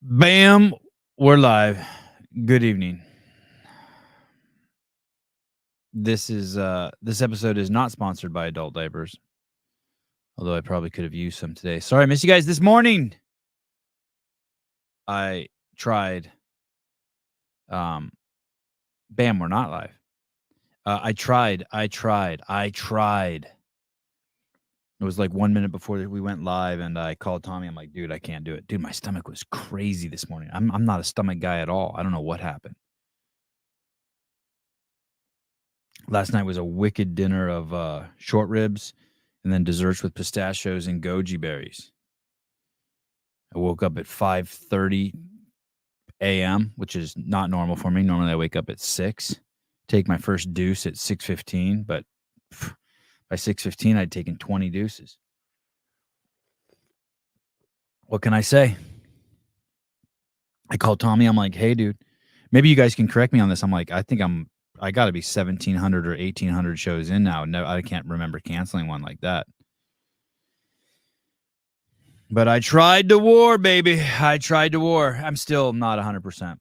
Bam, we're live. Good evening. This episode is not sponsored by adult diapers, although I probably could have used some today. Sorry, I missed you guys this morning. I tried. Bam, we're not live. I tried. It was like 1 minute before we went live, and I called Tommy. I'm like, dude, I can't do it. Dude, my stomach was crazy this morning. I'm not a stomach guy at all. I don't know what happened. Last night was a wicked dinner of short ribs and then desserts with pistachios and goji berries. I woke up at 5:30 a.m., which is not normal for me. Normally I wake up at 6, take my first deuce at 6:15, but by 6:15 I'd taken 20 deuces. What can I say? I called Tommy. I'm like, hey, dude, maybe you guys can correct me on this. I'm like, I got to be 1,700 or 1,800 shows in now. No, I can't remember canceling one like that. But I tried to war, baby. I tried to war. I'm still not 100%.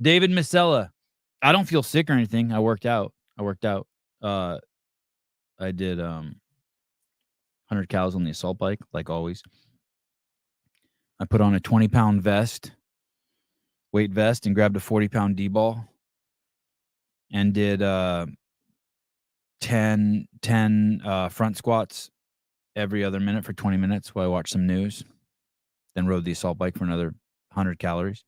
David Misella. I don't feel sick or anything. I worked out. I did 100 calories on the assault bike, like always. I put on a 20-pound weight vest, and grabbed a 40-pound D-ball and did 10 front squats every other minute for 20 minutes while I watched some news. Then rode the assault bike for another 100 calories.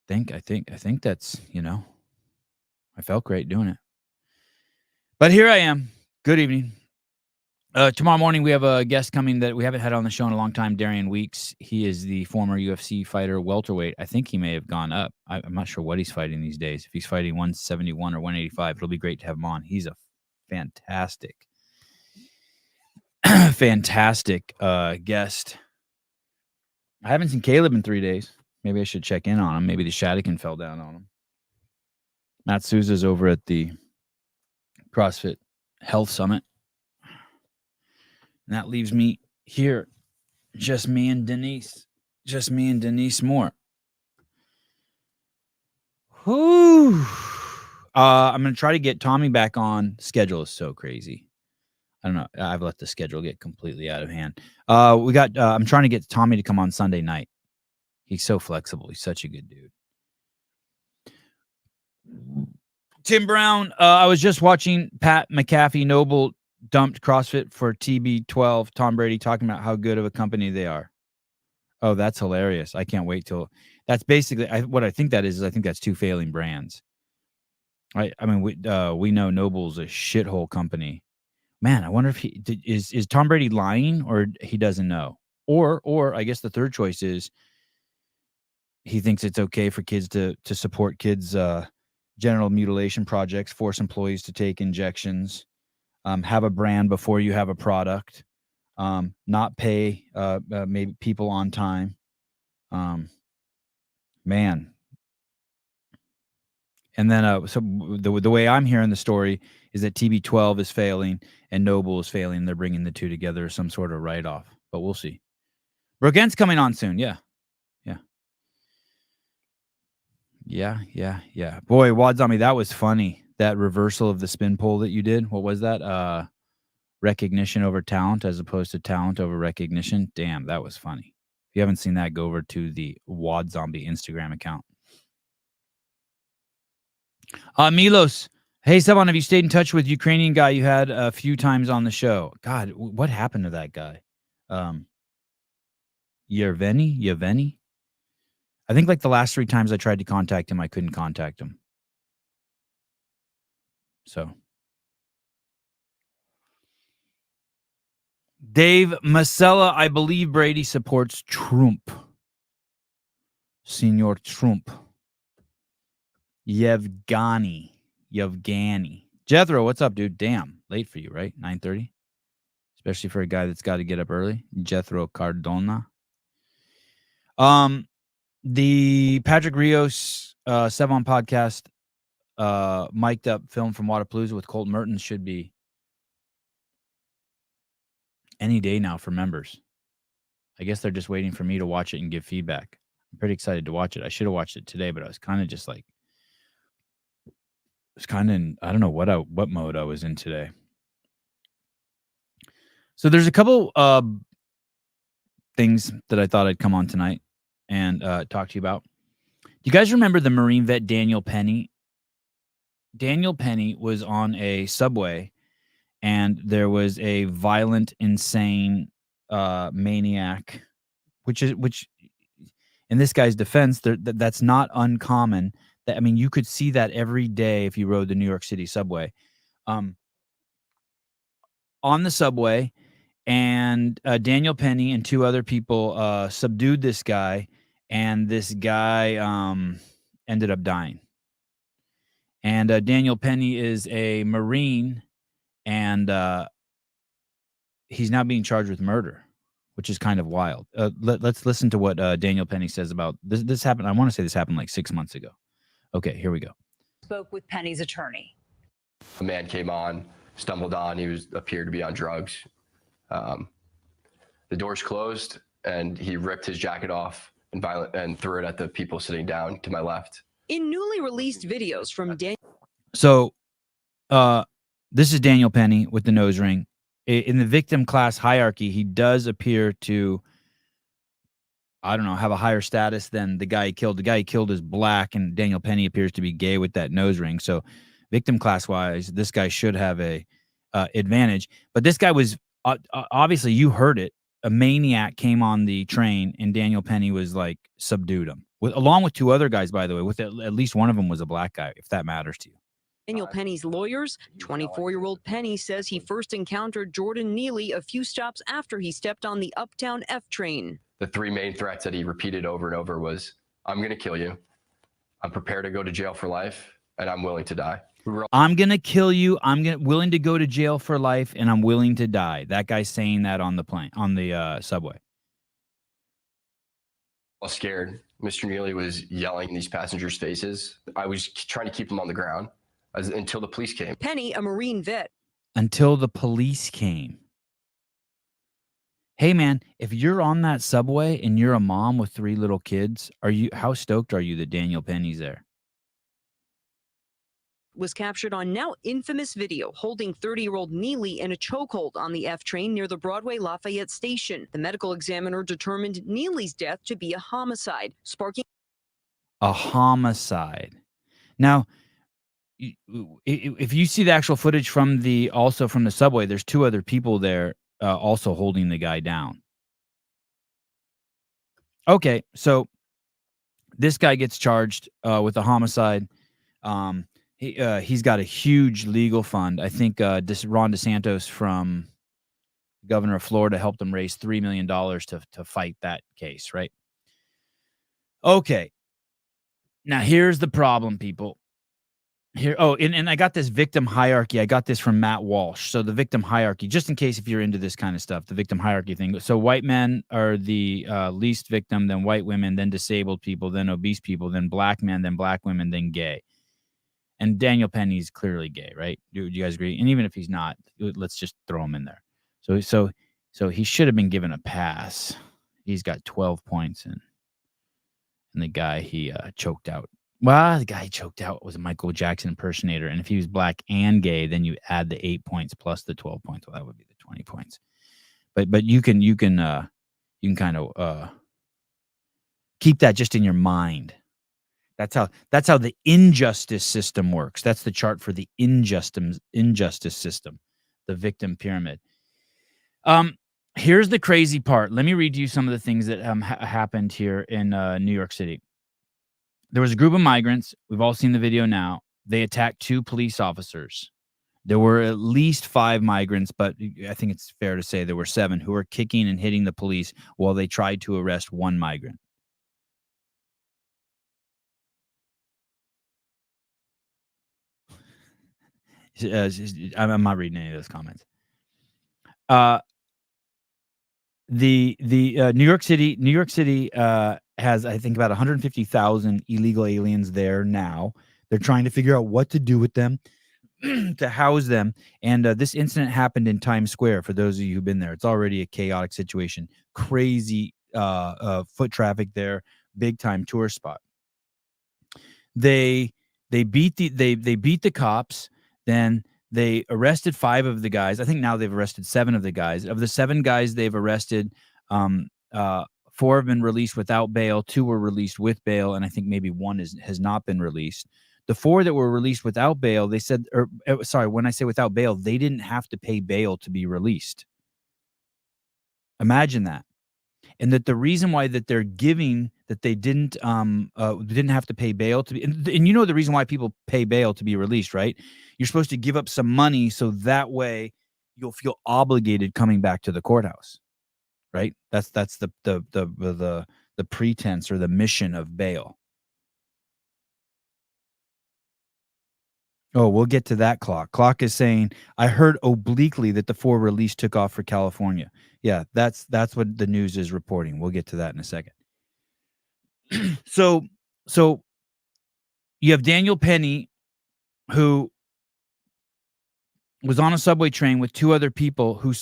I think that's, I felt great doing it. But here I am. Good evening. Tomorrow morning, we have a guest coming that we haven't had on the show in a long time, Darian Weeks. He is the former UFC fighter, welterweight. I think he may have gone up. I'm not sure what he's fighting these days. If he's fighting 171 or 185, it'll be great to have him on. He's a fantastic guest. I haven't seen Caleb in 3 days. Maybe I should check in on him. Maybe the Shadigan fell down on him. Matt Souza's over at the CrossFit Health Summit. And that leaves me here. Just me and Denise Moore. Whew. I'm going to try to get Tommy back on. Schedule is so crazy. I don't know. I've let the schedule get completely out of hand. I'm trying to get Tommy to come on Sunday night. He's so flexible. He's such a good dude. Tim Brown. I was just watching Pat McAfee Noble dumped CrossFit for TB12. Tom Brady talking about how good of a company they are. Oh, that's hilarious. I can't wait till. That's basically what I think that is I think that's two failing brands. I mean, we know Noble's a shithole company. Man, I wonder if is Tom Brady lying or he doesn't know. Or I guess the third choice is he thinks it's okay for kids to support kids' genital mutilation projects, force employees to take injections, have a brand before you have a product, not pay maybe people on time. Man. And then so the way I'm hearing the story is that TB12 is failing and Noble is failing. They're bringing the two together, some sort of write-off, but we'll see. Brooke coming on soon. Yeah. Boy, Wad Zombie, that was funny. That reversal of the spin pull that you did. What was that? Recognition over talent as opposed to talent over recognition. Damn, that was funny. If you haven't seen that, go over to the Wad Zombie Instagram account. Milos. Hey, Sevan, have you stayed in touch with Ukrainian guy you had a few times on the show? God, what happened to that guy? Yevgeny? I think like the last 3 times I tried to contact him, I couldn't contact him. So. Dave Masella, I believe Brady supports Trump. Senor Trump. Yevgeny. Jethro, what's up, dude? Damn, late for you, right? 9:30? Especially for a guy that's got to get up early. Jethro Cardona. The Patrick Rios Sevan podcast mic'd up film from Wadapalooza with Colton Mertens should be any day now for members. I guess they're just waiting for me to watch it and give feedback. I'm pretty excited to watch it. I should have watched it today, but I was kind of just like, I don't know what mode I was in today. So there's a couple things that I thought I'd come on tonight and talk to you about. Do you guys remember the Marine vet Daniel Penny? Daniel Penny was on a subway, and there was a violent, insane maniac, which in this guy's defense, that's not uncommon. I mean, you could see that every day if you rode the New York City subway. On the subway, and Daniel Penny and two other people subdued this guy, and this guy ended up dying. And Daniel Penny is a Marine, and he's now being charged with murder, which is kind of wild. Let's listen to what Daniel Penny says about this. This happened. I want to say this happened like 6 months ago. Okay, here we go. Spoke with Penny's attorney. A man came on, stumbled on. He appeared to be on drugs. The doors closed, and he ripped his jacket off and threw it at the people sitting down to my left. In newly released videos from Daniel. So, this is Daniel Penny with the nose ring. In the victim class hierarchy, he does appear to, I don't know, have a higher status than the guy he killed. The guy he killed is black, and Daniel Penny appears to be gay with that nose ring. So, victim class wise, this guy should have a advantage. But this guy was obviously, you heard it. A maniac came on the train, and Daniel Penny was like subdued him, along with two other guys, by the way. With at least one of them was a black guy, if that matters to you. Daniel Penny's lawyers, 24-year-old Penny says he first encountered Jordan Neely a few stops after he stepped on the Uptown F train. The three main threats that he repeated over and over was, I'm going to kill you, I'm prepared to go to jail for life, and I'm willing to die. I'm going to kill you, willing to go to jail for life, and I'm willing to die. That guy's saying that on the plane, on the subway. I was scared. Mr. Neely was yelling in these passengers' faces. I was trying to keep them on the ground until the police came. Penny, a Marine vet. Until the police came. Hey, man, if you're on that subway and you're a mom with 3 little kids, how stoked are you that Daniel Penny's there? Was captured on now infamous video holding 30-year-old Neely in a chokehold on the F train near the Broadway Lafayette station. The medical examiner determined Neely's death to be a homicide, sparking a homicide. Now, if you see the actual footage from the subway, there's 2 other people there also holding the guy down. Okay, so this guy gets charged with a homicide. He's got a huge legal fund. I think Ron DeSantis, from governor of Florida, helped him raise $3 million to fight that case, right? Okay. Now, here's the problem, people. And I got this victim hierarchy. I got this from Matt Walsh. So the victim hierarchy, just in case if you're into this kind of stuff, the victim hierarchy thing. So white men are the least victim, then white women, then disabled people, then obese people, then black men, then black women, then gay. And Daniel Penny's clearly gay, right? Do you guys agree? And even if he's not, let's just throw him in there. So he should have been given a pass. He's got 12 points, and the guy he choked out. Well, the guy he choked out was a Michael Jackson impersonator, and if he was black and gay, then you add the 8 points plus the 12 points. Well, that would be the 20 points. But you can kind of keep that just in your mind. That's how the injustice system works. That's the chart for the injustice system, the victim pyramid. Here's the crazy part. Let me read you some of the things that happened here in New York City. There was a group of migrants. We've all seen the video now. They attacked 2 police officers. There were at least 5 migrants, but I think it's fair to say there were 7 who were kicking and hitting the police while they tried to arrest 1 migrant. I'm not reading any of those comments. The New York City has, I think, about 150,000 illegal aliens there now. They're trying to figure out what to do with them, to house them. And this incident happened in Times Square. For those of you who've been there, it's already a chaotic situation. Crazy foot traffic there, big time tourist spot. They beat the cops. Then they arrested 5 of the guys. I think now they've arrested 7 of the guys. Of the 7 guys they've arrested, 4 have been released without bail. 2 were released with bail, and I think maybe 1 has not been released. The 4 that were released without bail, they said, sorry, when I say without bail, they didn't have to pay bail to be released. Imagine that. And that the reason why that they're giving that they didn't have to pay bail to be, and you know the reason why people pay bail to be released, right? You're supposed to give up some money so that way you'll feel obligated coming back to the courthouse, right? That's the pretense or the mission of bail. Oh, we'll get to that clock. Clock is saying, I heard obliquely that the 4 released took off for California. Yeah, that's what the news is reporting. We'll get to that in a second. So you have Daniel Penny, who was on a subway train with 2 other people who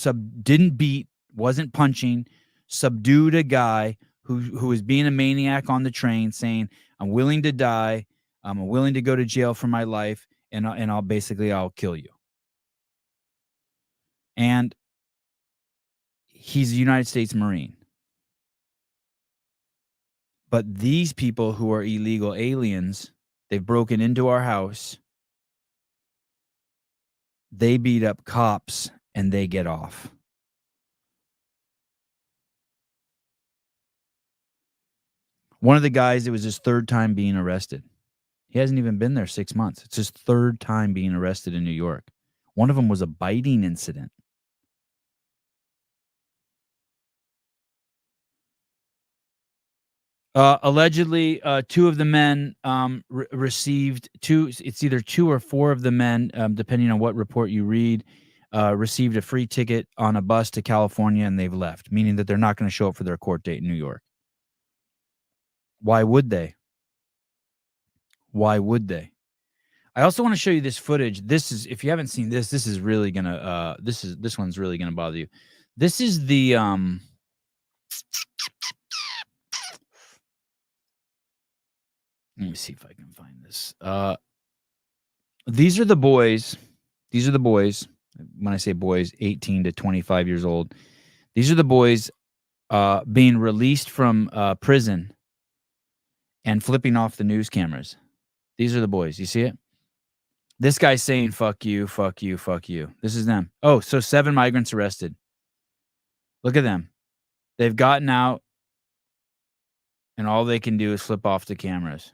didn't beat, wasn't punching, subdued a guy who was being a maniac on the train, saying, I'm willing to die. I'm willing to go to jail for my life. And I'll kill you. And he's a United States Marine. But these people who are illegal aliens, they've broken into our house. They beat up cops and they get off. One of the guys, it was his 3rd time being arrested. He hasn't even been there 6 months. It's his 3rd time being arrested in New York. One of them was a biting incident. Allegedly, 2 of the men received 2. It's either 2 or 4 of the men, depending on what report you read, received a free ticket on a bus to California, and they've left, meaning that they're not going to show up for their court date in New York. Why would they? Why would they? I also want to show you this footage. This is, if you haven't seen this, this is really gonna this one's really gonna bother you. This is the let me see if I can find this. These are the boys. These are the boys. When I say boys, 18 to 25 years old. These are the boys being released from prison and flipping off the news cameras. These are the boys. You see it? This guy's saying, fuck you, fuck you, fuck you. This is them. Oh, so 7 migrants arrested. Look at them. They've gotten out, and all they can do is flip off the cameras.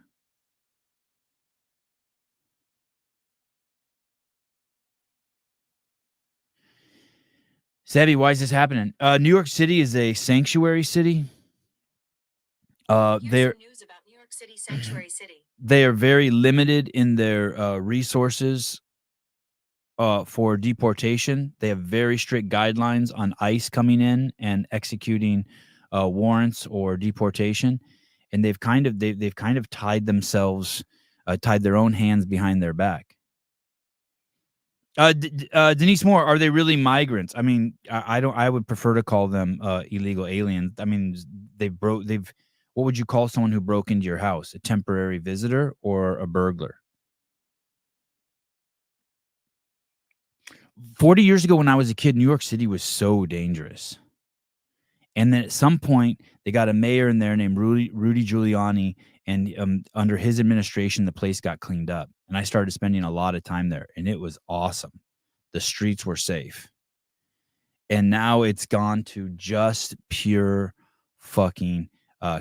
Sebby, why is this happening? New York City is a sanctuary city. They're news about New York City, sanctuary city. They are very limited in their resources for deportation. They have very strict guidelines on ICE coming in and executing warrants or deportation, and they've kind of tied themselves, tied their own hands behind their back. Denise Moore, are they really migrants? I mean, I would prefer to call them illegal aliens. I mean, what would you call someone who broke into your house? A temporary visitor or a burglar? 40 years ago when I was a kid, New York City was so dangerous. And then at some point, they got a mayor in there named Rudy Giuliani, and under his administration, the place got cleaned up. And I started spending a lot of time there, and it was awesome. The streets were safe. And now it's gone to just pure fucking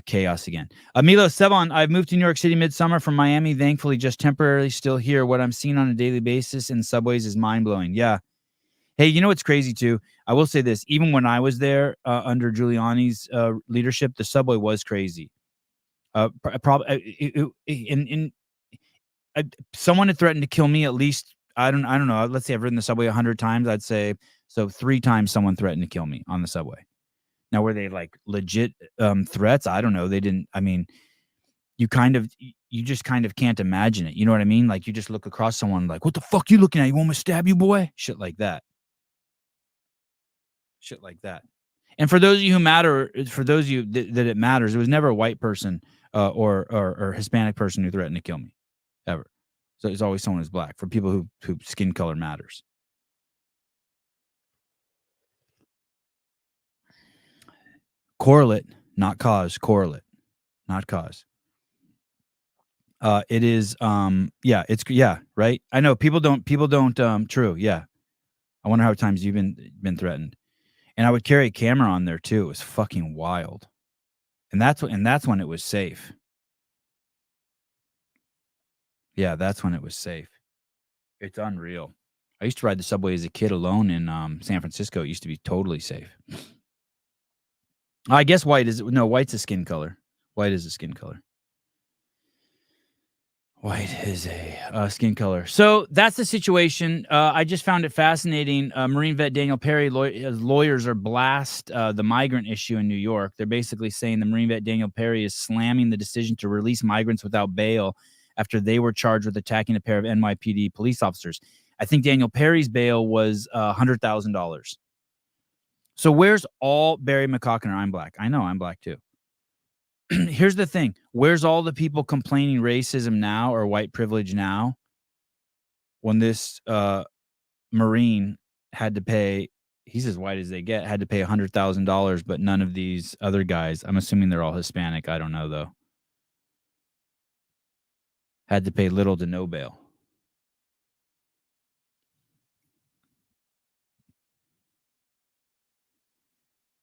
chaos again. Milo Sevon, I've moved to New York City midsummer from Miami, thankfully just temporarily still here. What I'm seeing on a daily basis in subways is mind-blowing. Yeah. Hey, you know what's crazy too? I will say this. Even when I was there under Giuliani's leadership, the subway was crazy. Someone had threatened to kill me at least, I don't know. Let's say I've ridden the subway 100 times. I'd say, so 3 times someone threatened to kill me on the subway. Now, were they like legit threats? I don't know. They didn't. I mean, you just kind of can't imagine it. You know what I mean? Like you just look across someone like, what the fuck you looking at? You want me to stab you, boy? Shit like that. Shit like that. And for those of you who matter, for those of you that it matters, it was never a white person or Hispanic person who threatened to kill me, ever. So it's always someone who's black. For people who skin color matters. Correlate, not cause. Correlate, not cause. It is right. I know people don't true. Yeah. I wonder how many times you've been threatened. And I would carry a camera on there too. It was fucking wild. And that's when it was safe. Yeah, that's when it was safe. It's unreal. I used to ride the subway as a kid alone in San Francisco. It used to be totally safe. I guess white's a skin color. White is a skin color. White is a skin color. So that's the situation. I just found it fascinating. Marine vet Daniel Perry lawyers are blast the migrant issue in New York. They're basically saying the Marine vet Daniel Perry is slamming the decision to release migrants without bail after they were charged with attacking a pair of NYPD police officers. I think Daniel Perry's bail was $100,000. So where's all Barry McCockner? I'm black. I know I'm black too. Here's the thing. Where's all the people complaining racism now or white privilege now when this Marine had to pay, he's as white as they get, had to pay $100,000, but none of these other guys, I'm assuming they're all Hispanic. I don't know, though. Had to pay little to no bail.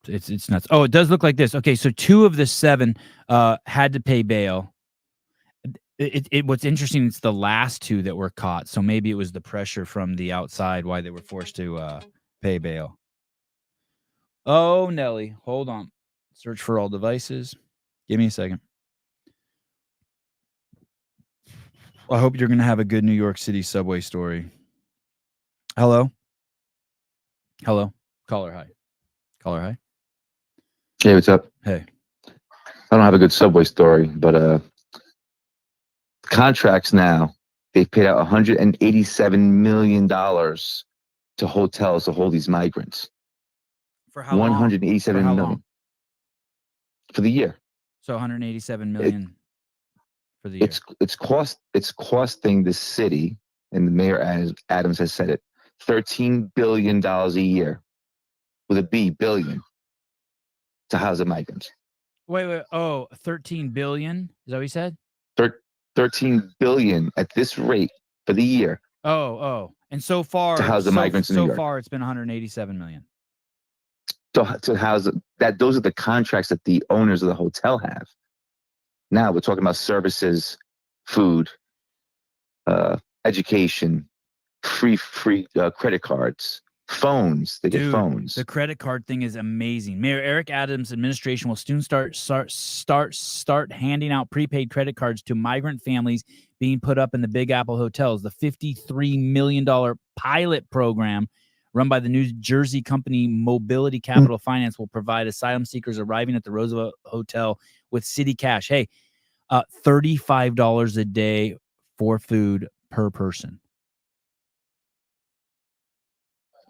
It's nuts. Oh, it does look like this. Okay, so 2 of the 7 had to pay bail. What's interesting, it's the last 2 that were caught. So maybe it was the pressure from the outside why they were forced to pay bail. Oh, Nelly, hold on. Search for all devices. Give me a second. I hope you're going to have a good New York City subway story. Hello? Hello? Caller, hi. Caller, hi. Hey, what's up? Hey. I don't have a good subway story, but contracts now, they've paid out $187 million to hotels to hold these migrants. For how long? $187 million. For the year. So 187 million for the year. It's costing the city, and the Mayor Adams has said it, $13 billion a year, with a B, billion, to house the migrants. Wait. Oh, 13 billion? Is that what he said? 13 billion at this rate for the year. Oh. And so far, to house the migrants in New York. So far, it's been 187 million. To house that, those are the contracts that the owners of the hotel have. Now we're talking about services, food, education, free credit cards, phones. They get phones. The credit card thing is amazing. Mayor Eric Adams' administration will soon start handing out prepaid credit cards to migrant families being put up in the Big Apple hotels. The $53 million pilot program run by the New Jersey company Mobility Capital Finance will provide asylum seekers arriving at the Roosevelt Hotel with city cash. Hey, $35 a day for food per person.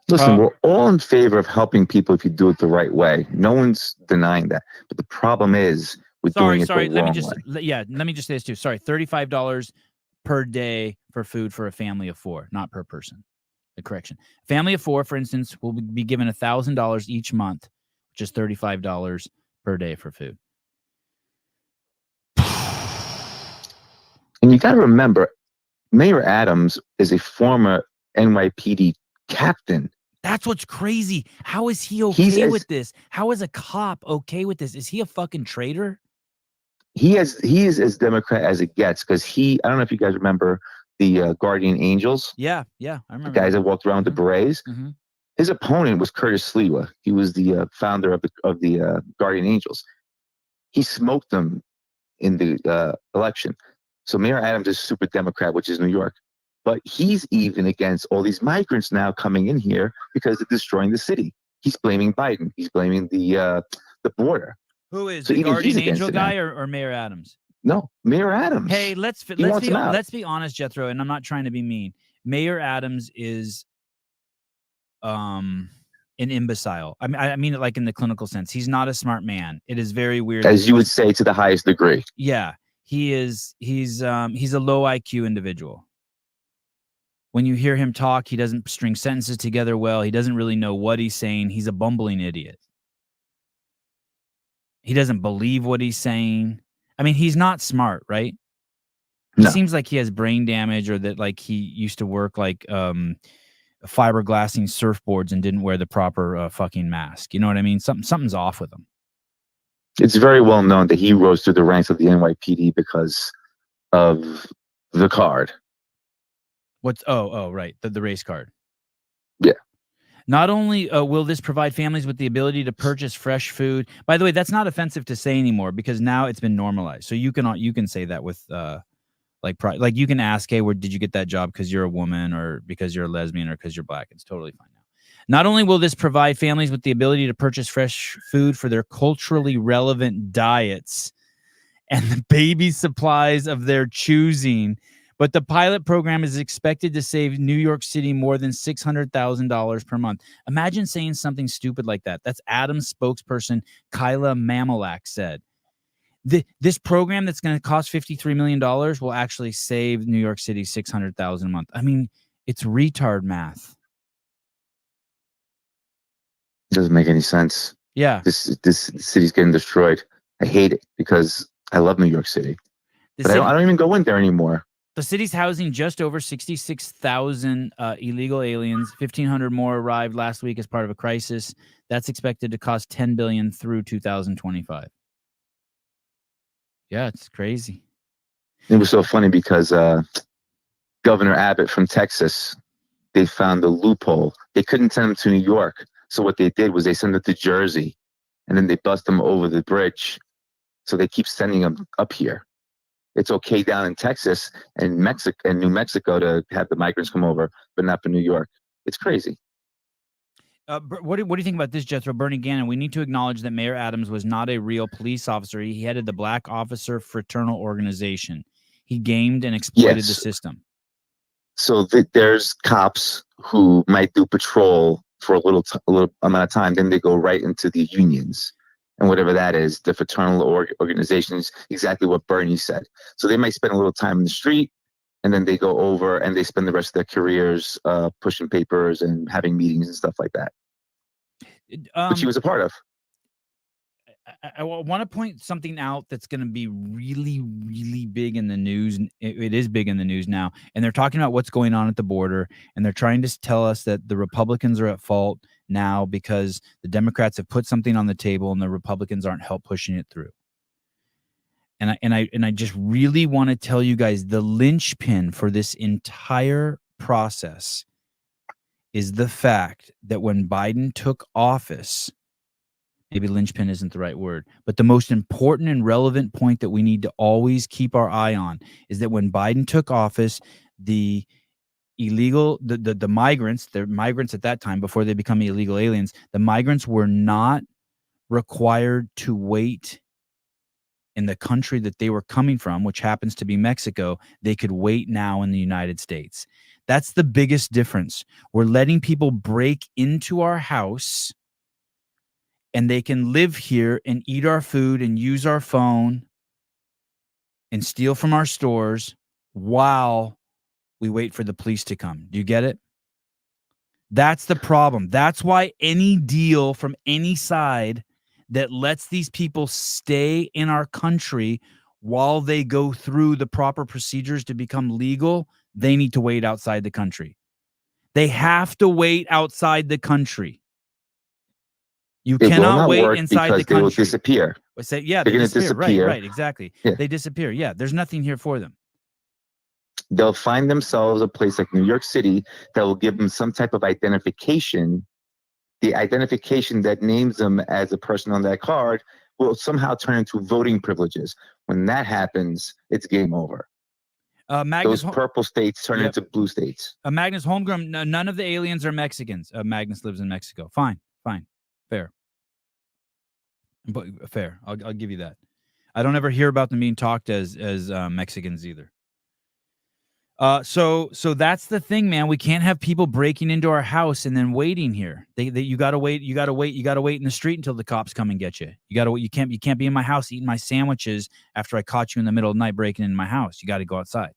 Listen, we're all in favor of helping people if you do it the right way. No one's denying that. But the problem is we're doing it the wrong way. Let me just say this too. Sorry, $35 per day for food for a family of 4, not per person. A correction. Family of 4, for instance, will be given $1,000 each month, which is $35 per day for food. And you got to remember, Mayor Adams is a former NYPD captain. That's what's crazy. How is he okay with this? How is a cop okay with this? Is he a fucking traitor? He is as Democrat as it gets, because I don't know if you guys remember the Guardian Angels. Yeah, I remember. The guys that walked around with the berets. Mm-hmm. His opponent was Curtis Sliwa. He was the founder of the Guardian Angels. He smoked them in the election. So Mayor Adams is super Democrat, which is New York. But he's even against all these migrants now coming in here because they're destroying the city. He's blaming Biden. He's blaming the border. Who is the Guardian Angel guy or Mayor Adams? No, Mayor Adams. Hey, let's be honest, Jethro, and I'm not trying to be mean. Mayor Adams is an imbecile. I mean it like in the clinical sense. He's not a smart man. It is very weird. As you would say, to the highest degree. Yeah, he is. He's a low IQ individual. When you hear him talk, he doesn't string sentences together well. He doesn't really know what he's saying. He's a bumbling idiot. He doesn't believe what he's saying. I mean, he's not smart, right? He No. seems like he has brain damage, or that like he used to work like fiberglassing surfboards and didn't wear the proper fucking mask. You know what I mean? Something's off with him. It's very well known that he rose through the ranks of the NYPD because of the card. What's right, the race card. Yeah. Not only will this provide families with the ability to purchase fresh food. By the way, that's not offensive to say anymore because now it's been normalized. So you can say that with like you can ask, hey, where did you get that job? Because you're a woman, or because you're a lesbian, or because you're black. It's totally fine now. Not only will this provide families with the ability to purchase fresh food for their culturally relevant diets and the baby supplies of their choosing, but the pilot program is expected to save New York City more than $600,000 per month. Imagine saying something stupid like that. That's Adam's spokesperson, Kyla Mamalak, said. This program that's going to cost $53 million will actually save New York City $600,000 a month. I mean, it's retard math. It doesn't make any sense. Yeah. This city's getting destroyed. I hate it because I love New York City. But I don't even go in there anymore. The city's housing just over 66,000 illegal aliens. 1,500 more arrived last week as part of a crisis. That's expected to cost $10 billion through 2025. Yeah, it's crazy. It was so funny because Governor Abbott from Texas, they found a loophole. They couldn't send them to New York. So what they did was they sent them to Jersey, and then they bust them over the bridge. So they keep sending them up here. It's okay down in Texas and New Mexico to have the migrants come over, but not for New York. It's crazy. What do you think about this, Jethro? Bernie Gannon, we need to acknowledge that Mayor Adams was not a real police officer. He headed the Black Officer Fraternal Organization. He gamed and exploited the system. So there's cops who might do patrol for a little amount of time, then they go right into the unions. And whatever that is, the fraternal organizations, exactly what Bernie said. So they might spend a little time in the street, and then they go over and they spend the rest of their careers pushing papers and having meetings and stuff like that, which he was a part of. I want to point something out that's going to be really, really big in the news. It is big in the news now. And they're talking about what's going on at the border. And they're trying to tell us that the Republicans are at fault now because the Democrats have put something on the table and the Republicans aren't help pushing it through. And I just really want to tell you guys the linchpin for this entire process is the fact that when Biden took office, maybe linchpin isn't the right word, but the most important and relevant point that we need to always keep our eye on is that when Biden took office, the migrants at that time, before they become illegal aliens, the migrants were not required to wait in the country that they were coming from, which happens to be Mexico. They could wait now in the United States. That's the biggest difference. We're letting people break into our house and they can live here and eat our food and use our phone and steal from our stores while we wait for the police to come. Do you get it? That's the problem. That's why any deal from any side that lets these people stay in our country while they go through the proper procedures to become legal, they need to wait outside the country. They have to wait outside the country. You cannot wait inside the country. They will disappear. They're going to disappear. Right, exactly. Yeah. They disappear. Yeah, there's nothing here for them. They'll find themselves a place like New York City that will give them some type of identification. The identification that names them as a person on that card will somehow turn into voting privileges. When that happens, it's game over. Those purple states turn into blue states. Magnus Holmgren, none of the aliens are Mexicans. Magnus lives in Mexico. Fine. Fair. But fair. I'll give you that. I don't ever hear about them being talked as Mexicans either. So that's the thing, man. We can't have people breaking into our house and then waiting here. You gotta wait in the street until the cops come and get you. You can't be in my house eating my sandwiches after I caught you in the middle of the night breaking into my house. You got to go outside.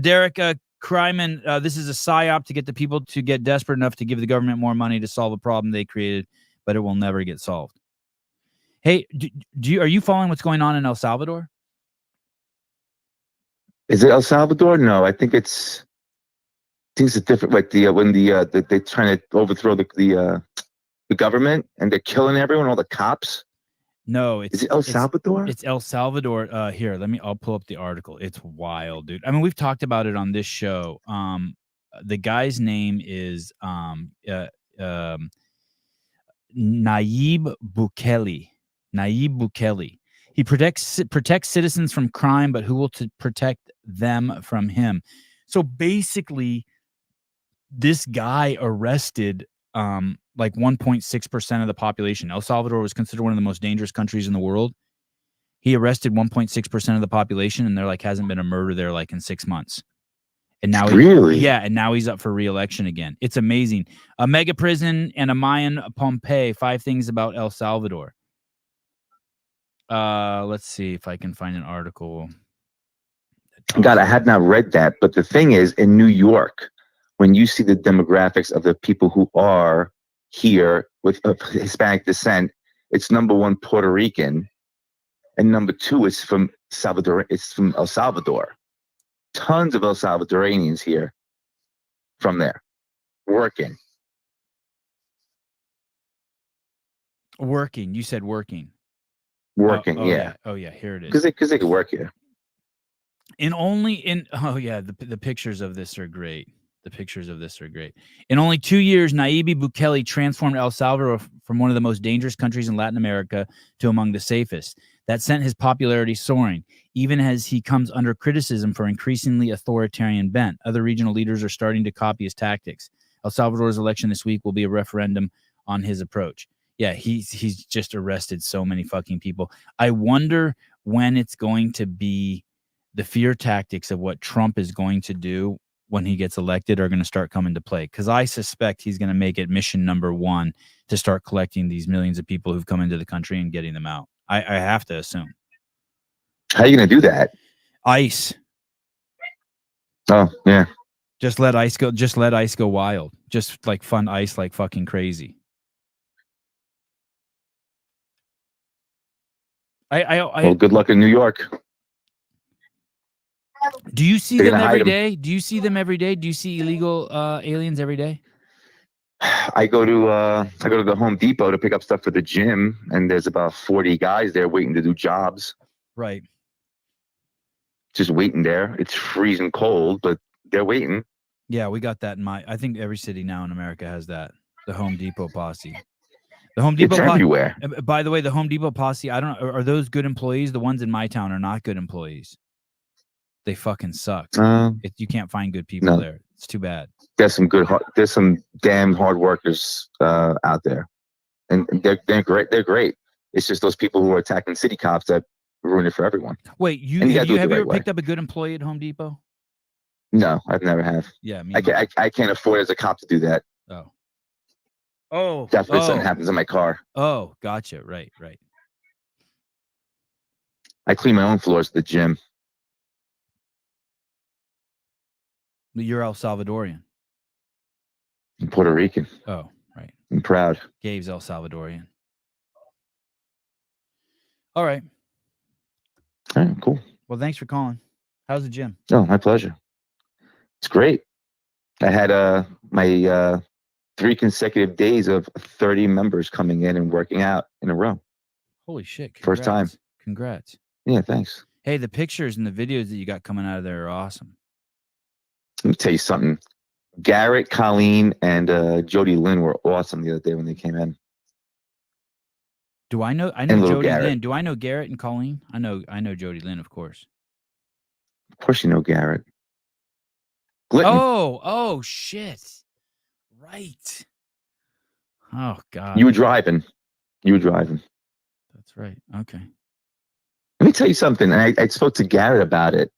Derek Kryman, this is a psyop to get the people to get desperate enough to give the government more money to solve a problem they created, but it will never get solved. Hey, are you following what's going on in El Salvador? Is it El Salvador? No, I think it's a different. Like when they're trying to overthrow the government and they're killing everyone, all the cops. No, is it El Salvador? It's El Salvador. Here, I'll pull up the article. It's wild, dude. I mean, we've talked about it on this show. The guy's name is Nayib Bukele. Nayib Bukele. He protects citizens from crime, but who will protect them from him? So basically, this guy arrested like 1.6% of the population. El Salvador was considered one of the most dangerous countries in the world. He arrested 1.6% of the population, and there hasn't been a murder there like in 6 months. And now and now he's up for re-election again. It's amazing. A mega prison and a Mayan Pompeii. 5 things about El Salvador. Let's see if I can find an article. God, I had not read that, but the thing is, in New York, when you see the demographics of the people who are here with Hispanic descent, it's number 1 Puerto Rican, and number 2 is from Salvador. It's from El Salvador. Tons of El Salvadoranians here from there working. Working. You said working. Working, yeah. Oh yeah, here it is. Because they could work here. The pictures of this are great. In only 2 years, Nayib Bukele transformed El Salvador from one of the most dangerous countries in Latin America to among the safest. That sent his popularity soaring, even as he comes under criticism for increasingly authoritarian bent. Other regional leaders are starting to copy his tactics. El Salvador's election this week will be a referendum on his approach. Yeah, he's just arrested so many fucking people. I wonder when it's going to be the fear tactics of what Trump is going to do when he gets elected are going to start coming to play. Because I suspect he's going to make it mission number 1 to start collecting these millions of people who've come into the country and getting them out. I have to assume. How are you going to do that? ICE. Oh, yeah. Just let ICE go. Just let ICE go wild. Just like fund ICE like fucking crazy. Well, good luck in New York. Do you see them every day? Do you see them every day? Do you see illegal aliens every day? I go to the Home Depot to pick up stuff for the gym, and there's about 40 guys there waiting to do jobs. Right. Just waiting there. It's freezing cold, but they're waiting. Yeah, we got that in I think every city now in America has that. The Home Depot posse. The Home Depot posse everywhere. By the way, the Home Depot posse, I don't know, are those good employees? The ones in my town are not good employees. They fucking suck. You can't find good people there. It's too bad. There's some damn hard workers out there, and they're great. They're great. It's just those people who are attacking city cops that ruin it for everyone. Wait, have you ever picked up a good employee at Home Depot? No, I've never have. Yeah, I can't afford as a cop to do that. Definitely something happens in my car. Oh, gotcha. Right. I clean my own floors at the gym. You're El Salvadorian. I'm Puerto Rican. Oh, right. I'm proud. Gabe's El Salvadorian. All right. All right, cool. Well, thanks for calling. How's the gym? Oh, my pleasure. It's great. I had my 3 consecutive days of 30 members coming in and working out in a row. Holy shit. Congrats. First time. Congrats. Yeah, thanks. Hey, the pictures and the videos that you got coming out of there are awesome. Let me tell you something. Garrett, Colleen, and Jody Lynn were awesome the other day when they came in. I know Jody Lynn. Do I know Garrett and Colleen? I know Jody Lynn, of course. Of course you know Garrett. Glitton. Oh shit. Right. Oh God. You were driving. That's right. Okay. Let me tell you something. And I spoke to Garrett about it.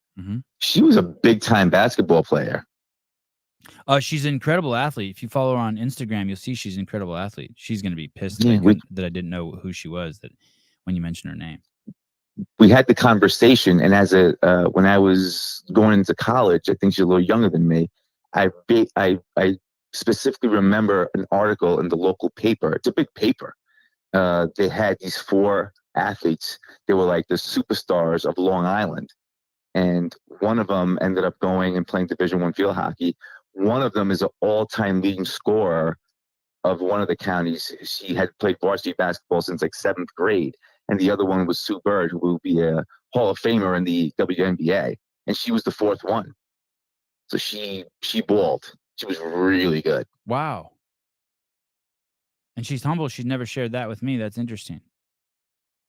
She was a big time basketball player. She's an incredible athlete. If you follow her on Instagram, you'll see she's an incredible athlete. She's going to be pissed Yeah, that I didn't know who she was when you mentioned her name. We had the conversation, and as when I was going into college, I think she's a little younger than me. I specifically remember an article in the local paper. It's a big paper. They had these 4 athletes. They were like the superstars of Long Island, and one of them ended up going and playing Division I field hockey. One of them is an all-time leading scorer of one of the counties. She had played varsity basketball since like 7th grade. And the other one was Sue Bird, who will be a Hall of Famer in the WNBA. And she was the 4th one. So she balled. She was really good. Wow. And she's humble. She's never shared that with me. That's interesting.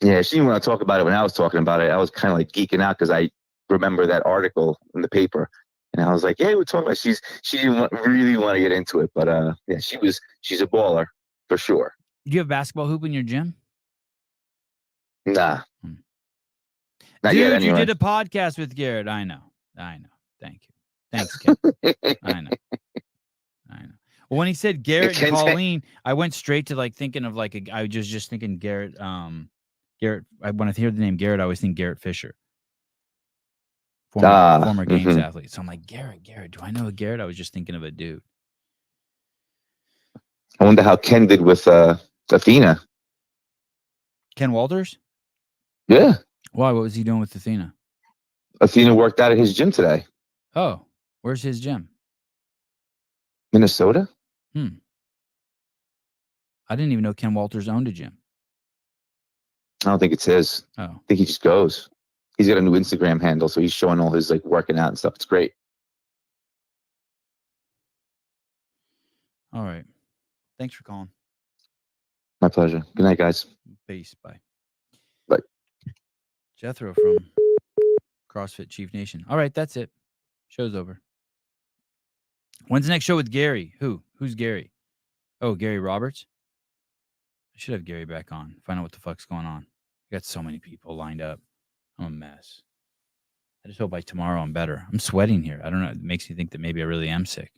Yeah, she didn't want to talk about it when I was talking about it. I was kind of like geeking out because I remember that article in the paper. And I was like, yeah, we're talking about she didn't really want to get into it. But yeah, she's a baller for sure. Do you have a basketball hoop in your gym? Nah. Not Dude, yet, anyway. you did a podcast with Garrett. I know. Thank you. Thanks, Ken. I know. Well, when he said Garrett and Colleen, I went straight to like thinking of like I was just thinking Garrett. Garrett. When I hear the name Garrett, I always think Garrett Fisher, former games athlete. So I'm like Garrett. Do I know a Garrett? I was just thinking of a dude. I wonder how Ken did with Athena. Ken Walters? Yeah. Why? What was he doing with Athena? Athena worked out at his gym today. Oh, where's his gym? Minnesota? I didn't even know Ken Walters owned a gym. I don't think it's his. Oh. I think he just goes. He's got a new Instagram handle, so he's showing all his like working out and stuff. It's great. All right. Thanks for calling. My pleasure. Good night, guys. Peace. Bye. Bye. Jethro from CrossFit Chief Nation. All right, that's it. Show's over. When's the next show with Gary? Who's Gary? Oh, Gary Roberts? I should have Gary back on. Find out what the fuck's going on. I got so many people lined up. I'm a mess. I just hope by tomorrow I'm better. I'm sweating here. I don't know. It makes me think that maybe I really am sick.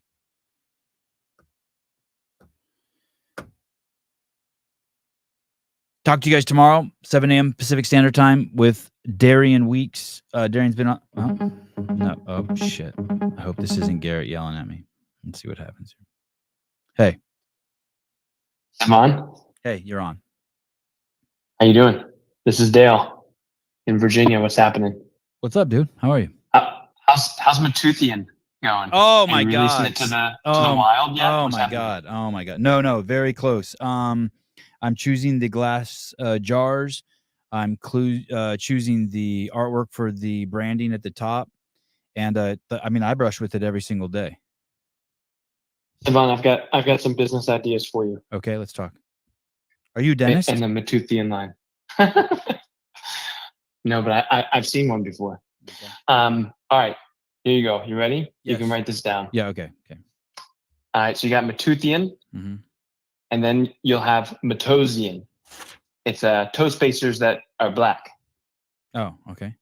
Talk to you guys tomorrow, 7 a.m. Pacific Standard Time with Darian Weeks. Darian's been on. Oh, no. Oh, shit. I hope this isn't Garrett yelling at me. Let's see what happens here. Hey. I'm on. Hey, you're on. How you doing? This is Dale in Virginia. What's happening? What's up, dude? How are you? How's Matoothian going? Oh my god! Releasing it to the wild yet? Oh my god! Oh my god! No, very close. I'm choosing the glass jars. I'm choosing the artwork for the branding at the top, and I brush with it every single day. Savon, I've got some business ideas for you. Okay, let's talk. Are you a dentist? And the Matoothian line. No, but I've seen one before. Okay. All right, here you go. You ready? Yes. You can write this down. Yeah. Okay. All right, so you got Matoothian, and then you'll have Matosian. It's toe spacers that are black. Oh, okay.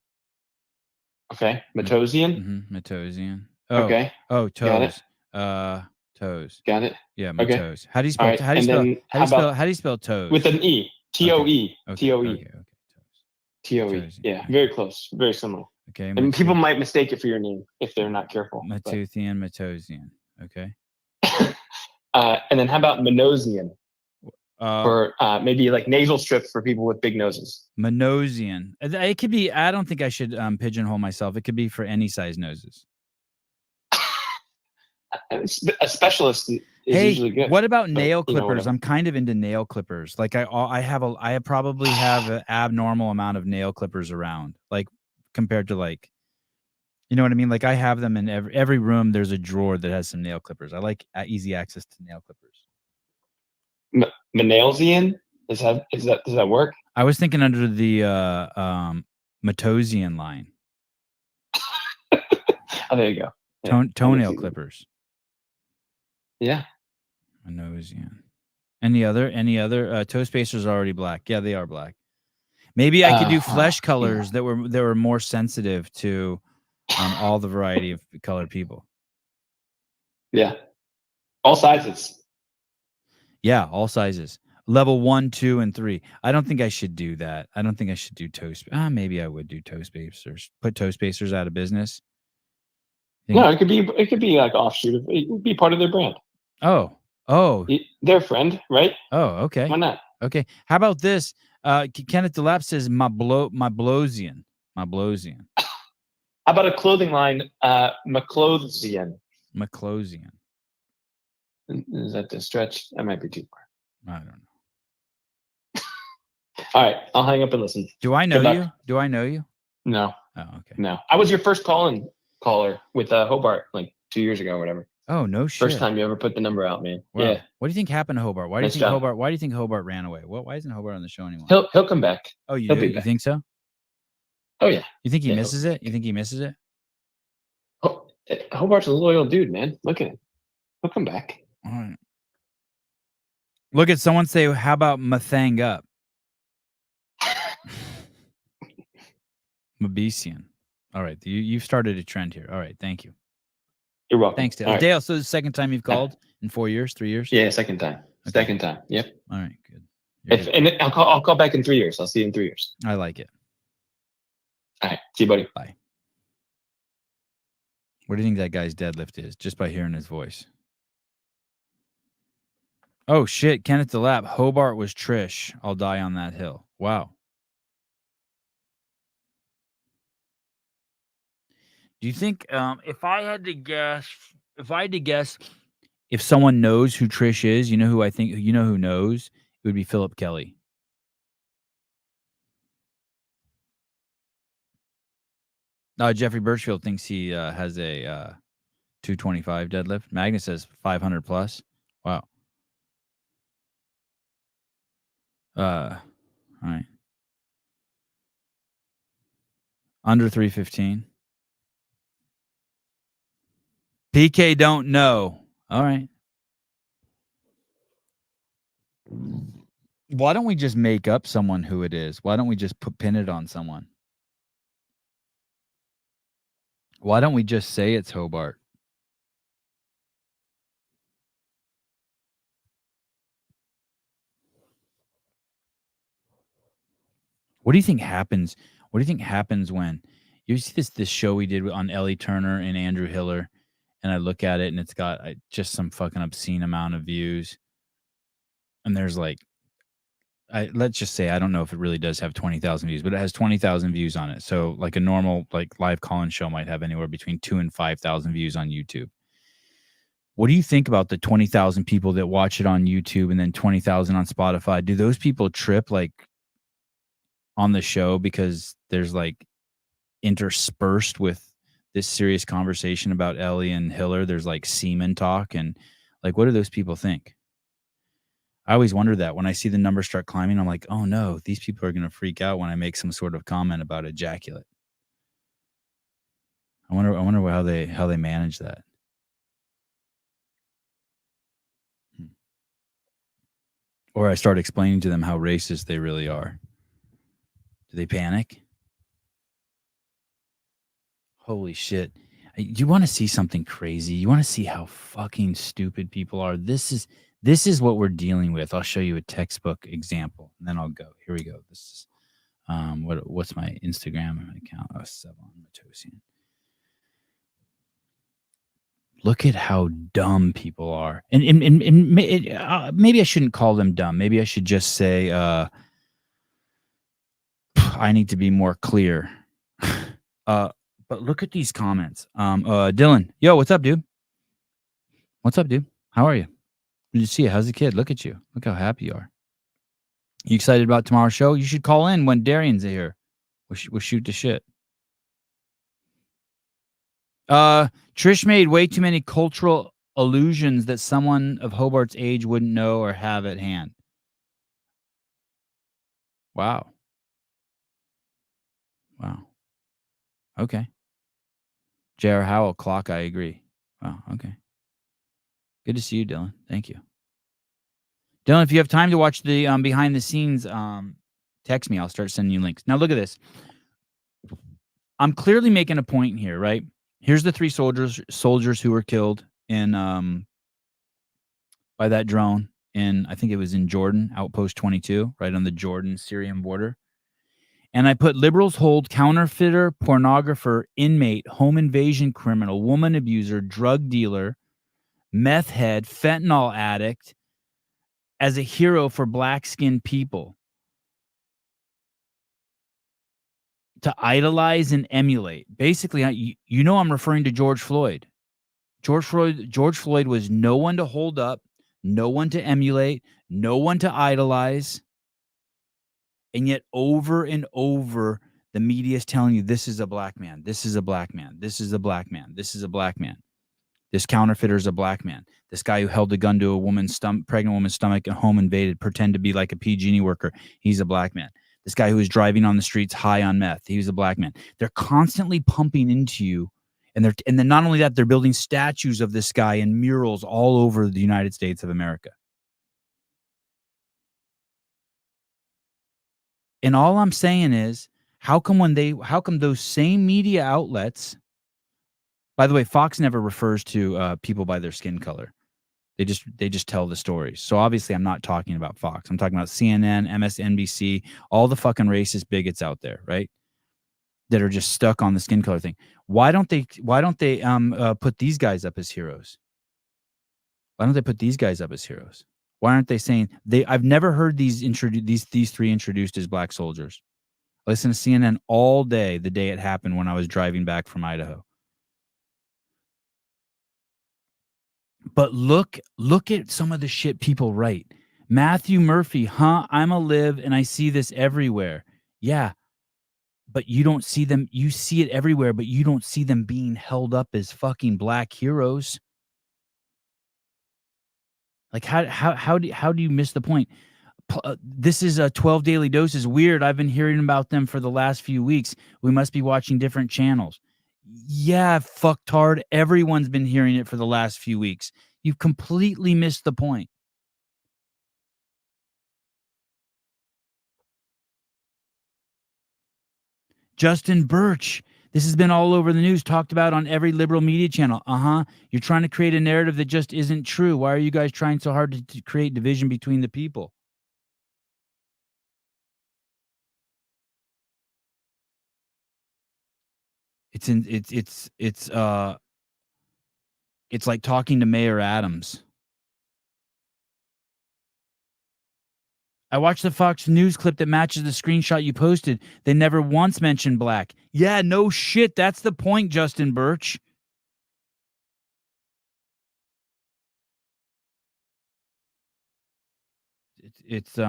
Okay, Matosian. Matosian. Oh, okay. Oh, toes. Got it? Toes. Got it? Yeah, okay. toes. How do you spell? Right. How do you spell toes? With an E. T-O-E. Okay. T-O-E. Okay. T-O-E. Toes. Yeah, very close. Very similar. Okay. And people might mistake it for your name if they're not careful. Matoothian, Matosian. Okay. And then how about Manosian? For maybe like nasal strips for people with big noses. Manosian. It could be. I don't think I should pigeonhole myself. It could be for any size noses. A specialist is usually good. What about nail clippers? I'm kind of into nail clippers. Like I probably have an abnormal amount of nail clippers around, like compared to like, you know what I mean? Like I have them in every room. There's a drawer that has some nail clippers. I like easy access to nail clippers. Manalesian? Does that work? I was thinking under the Matosian line. Oh, there you go. Yeah, toenail clippers. Yeah. Manosian. Any other toe spacers are already black. Yeah, they are black. Maybe I could do flesh colors that were more sensitive to on all the variety of colored people. Yeah. All sizes. Yeah, all sizes. Level 1, 2, and 3. I don't think I should do that. I don't think I should do toast. Maybe I would do toast pacers. Put toast pacers out of business. No, it could be like offshoot of it would be part of their brand. Oh. Their friend, right? Oh, okay. Why not? Okay. How about this? Kenneth DeLapp says my blosian. How about a clothing line? McClothesian. McClosian. Is that the stretch? That might be too far. I don't know. All right, I'll hang up and listen. Do I know you? Do I know you? No. Oh, okay. No. I was your first caller with Hobart like 2 years ago or whatever. Oh, no shit. First time you ever put the number out, man. Wow. Yeah. What do you think happened to Hobart? Why do you Nice think job. Hobart? Why do you think Hobart ran away? Why isn't Hobart on the show anymore? He'll come back. Oh, he'll do? be You back. think so? Oh yeah. You think he Yeah, misses it? You think he misses it? Hobart's a loyal dude, man. Look at him. He'll come back. All right. Look at someone say, "How about Mathang up?" Mabesian. All right, you've started a trend here. All right, thank you. You're welcome. Thanks, Dale. All right. Dale, so the second time you've called in 4 years, 3 years? Yeah, second time. Okay. Second time. Yep. All right, good. You're good. And I'll call back in 3 years. I'll see you in 3 years. I like it. All right. See you, buddy. Bye. What do you think that guy's deadlift is, just by hearing his voice? Oh, shit. Kenneth DeLapp. Hobart was Trish. I'll die on that hill. Wow. Do you think if I had to guess, if someone knows who Trish is, you know who I think, you know who knows? It would be Philip Kelly. Jeffrey Birchfield thinks he has a 225 deadlift. Magnus says 500 plus. Wow. All right. Under 315. PK don't know. All right. Why don't we just make up someone who it is? Why don't we just pin it on someone? Why don't we just say it's Hobart? What do you think happens? What do you think happens when you see this show we did on Ellie Turner and Andrew Hiller, and I look at it and it's got just some fucking obscene amount of views, and there's like, let's just say, I don't know if it really does have 20,000 views, but it has 20,000 views on it. So like a normal like live call-in show might have anywhere between 2,000 and 5,000 views on YouTube. What do you think about the 20,000 people that watch it on YouTube and then 20,000 on Spotify? Do those people trip like on the show because there's like interspersed with this serious conversation about Ellie and Hiller, there's like semen talk, and like, what do those people think? I always wonder that when I see the numbers start climbing, I'm like, oh no, these people are going to freak out when I make some sort of comment about ejaculate. I wonder how they manage that. Or I start explaining to them how racist they really are. Do they panic? Holy shit. You want to see something crazy? You want to see how fucking stupid people are? This is what we're dealing with. I'll show you a textbook example, and then I'll go. Here we go. This is what's my Instagram account? Oh, Salvador Matosian. Look at how dumb people are, and maybe I shouldn't call them dumb. Maybe I should just say I need to be more clear. But look at these comments. Dylan, yo, what's up, dude? What's up, dude? How are you? Good to see you. How's the kid? Look at you. Look how happy you are. You excited about tomorrow's show? You should call in when Darian's here. We'll shoot the shit. Trish made way too many cultural allusions that someone of Hobart's age wouldn't know or have at hand. Wow. Okay. J.R. Howell, clock, I agree. Wow, okay. Good to see you, Dylan. Thank you. Dylan, if you have time to watch the behind the scenes, text me. I'll start sending you links. Now look at this. I'm clearly making a point here, right? Here's the 3 soldiers who were killed in by that drone in, I think it was in Jordan, Outpost 22, right on the Jordan-Syrian border. And I put liberals hold counterfeiter, pornographer, inmate, home invasion criminal, woman abuser, drug dealer, meth head, fentanyl addict as a hero for black-skinned people to idolize and emulate. Basically, you know I'm referring to George Floyd. George Floyd was no one to hold up, no one to emulate, no one to idolize. And yet over and over, the media is telling you this is a black man. This is a black man. This is a black man. This is a black man. This counterfeiter is a black man. This guy who held a gun to a pregnant woman's stomach and home invaded, pretend to be like a PG&E worker. He's a black man. This guy who was driving on the streets high on meth. He was a black man. They're constantly pumping into you. And then not only that, they're building statues of this guy and murals all over the United States of America. And all I'm saying is, how come those same media outlets, by the way, Fox never refers to people by their skin color. They just tell the stories. So obviously I'm not talking about Fox. I'm talking about CNN, MSNBC, all the fucking racist bigots out there, right? That are just stuck on the skin color thing. Why don't they put these guys up as heroes? Why don't they put these guys up as heroes? Why aren't they saying I've never heard these 3 introduced as black soldiers. I listened to CNN all day the day it happened when I was driving back from Idaho. But look at some of the shit people write. Matthew Murphy, I'm a live and I see this everywhere. Yeah, but you don't see them. You see it everywhere, but you don't see them being held up as fucking black heroes. Like how do you miss the point? This is a 12 daily doses. Weird. I've been hearing about them for the last few weeks. We must be watching different channels. Yeah, fucktard. Everyone's been hearing it for the last few weeks. You've completely missed the point. Justin Birch. This has been all over the news, talked about on every liberal media channel. You're trying to create a narrative that just isn't true. Why are you guys trying so hard to create division between the people? It's like talking to Mayor Adams. I watched the Fox News clip that matches the screenshot you posted. They never once mentioned black. Yeah, no shit. That's the point, Justin Birch. It's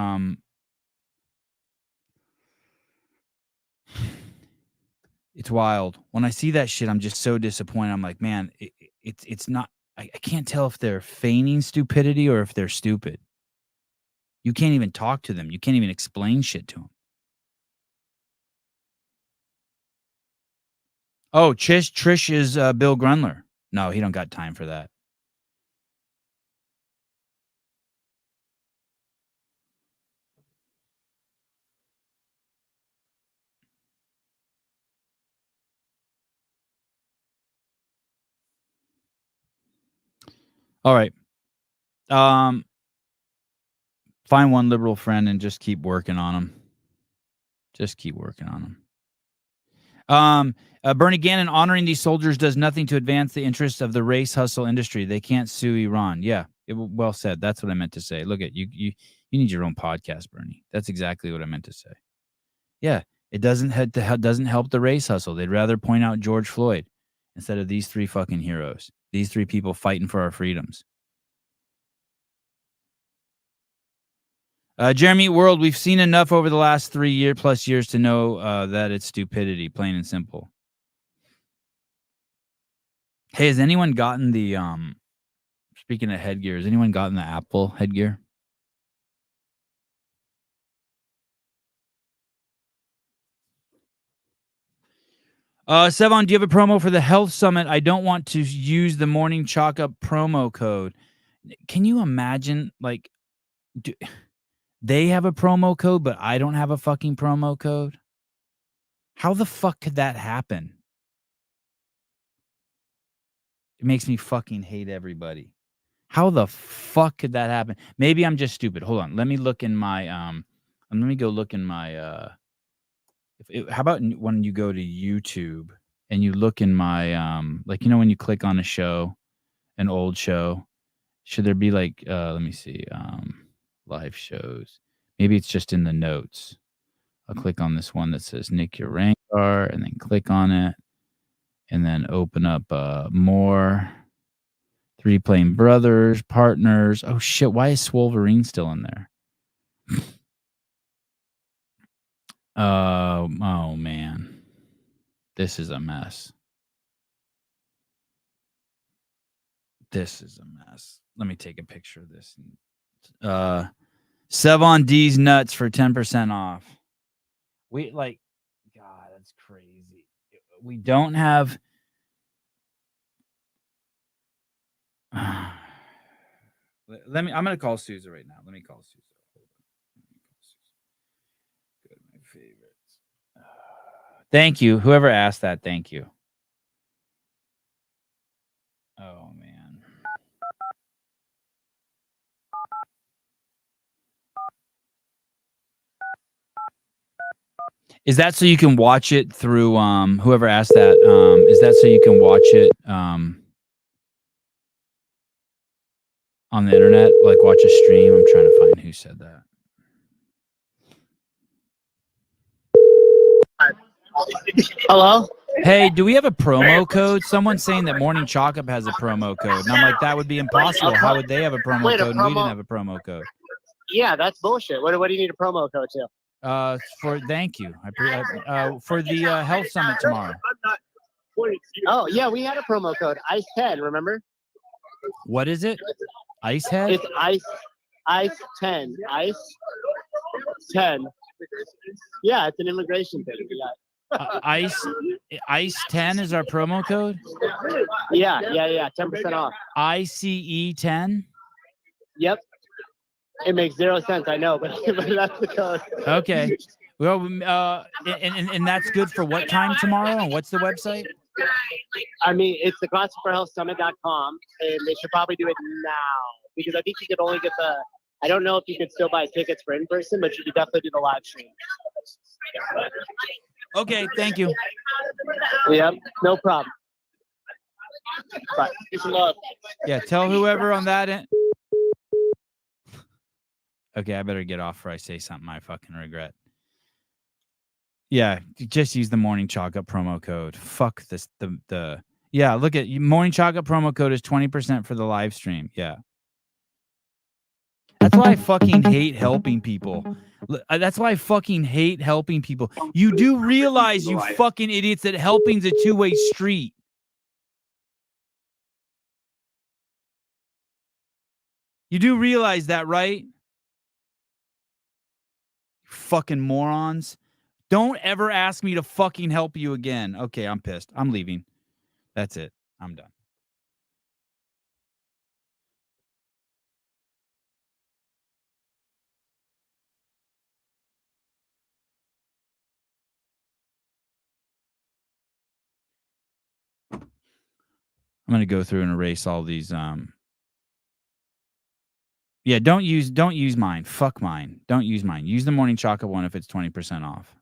wild. When I see that shit, I'm just so disappointed. I'm like, man, it's not. I can't tell if they're feigning stupidity or if they're stupid. You can't even talk to them. You can't even explain shit to them. Oh, Trish is Bill Grunler. No, he don't got time for that. All right. Find one liberal friend and just keep working on them. Just keep working on them. Bernie Gannon, honoring these soldiers does nothing to advance the interests of the race hustle industry. They can't sue Iran. Yeah, well said. That's what I meant to say. Look at you. You need your own podcast, Bernie. That's exactly what I meant to say. Yeah, it doesn't help the race hustle. They'd rather point out George Floyd instead of these 3 fucking heroes. These 3 people fighting for our freedoms. Jeremy World, we've seen enough over the last 3 plus years to know that it's stupidity, plain and simple. Hey, has anyone gotten the speaking of headgear, has anyone gotten the Apple headgear? Sevon, do you have a promo for the health summit? I don't want to use the morning chalk up promo code. Can you imagine, like, they have a promo code, but I don't have a fucking promo code? How the fuck could that happen? It makes me fucking hate everybody. How the fuck could that happen? Maybe I'm just stupid. Hold on. Let me look in my let me go look in my how about when you go to YouTube and you look in my like, you know, when you click on a show, an old show, should there be like let me see, live shows. Maybe it's just in the notes. I'll click on this one that says Nick Urankar and then click on it and then open up more. 3 Playing Brothers, Partners. Oh shit, why is Swolverine still in there? Oh man. This is a mess. This is a mess. Let me take a picture of this. Sevon D's nuts for 10% off. We like, God, that's crazy. We don't have let me. I'm gonna call Sousa right now. Let me call Sousa. Hold on. Let me call Sousa. Go to my favorites. Thank you, whoever asked that. Thank you. Oh man. Is that so you can watch it through? Whoever asked that. Is that so you can watch it? On the internet, like watch a stream. I'm trying to find who said that. Hello? Hey, do we have a promo code? Someone's saying that Morning Chalk Up has a promo code. And I'm like, that would be impossible. How would they have a promo code and we didn't have a promo code? Yeah, that's bullshit. What do you need a promo code to? Thank you. For the health summit tomorrow. Oh, yeah, we had a promo code. ICE 10, remember? What is it? Ice Head? It's ICE 10. ICE 10. Yeah, it's an immigration thing. Ice 10 is our promo code? Yeah. 10% off. ICE 10? Yep. It makes 0 sense, I know, but that's the code. Okay. Well, and that's good for what time tomorrow? And what's the website? I mean, it's the ClassicForHealthSummit.com, and they should probably do it now because I think you could only get I don't know if you could still buy tickets for in person, but you could definitely do the live stream. Okay, thank you. Yep, no problem. Bye. Peace and love. Yeah, tell whoever on that end. Okay, I better get off before I say something I fucking regret. Yeah, just use the Morning Chalk Up promo code. Fuck this. Yeah, look at Morning Chalk Up promo code is 20% for the live stream. Yeah. That's why I fucking hate helping people. That's why I fucking hate helping people. You do realize, you fucking idiots, that helping's a two-way street. You do realize that, right? Fucking morons. Don't ever ask me to fucking help you again. Okay, I'm pissed. I'm leaving. That's it. I'm done. I'm going to go through and erase all these yeah, don't use mine. Fuck mine. Don't use mine. Use the Morning Chalk Up one if it's 20% off.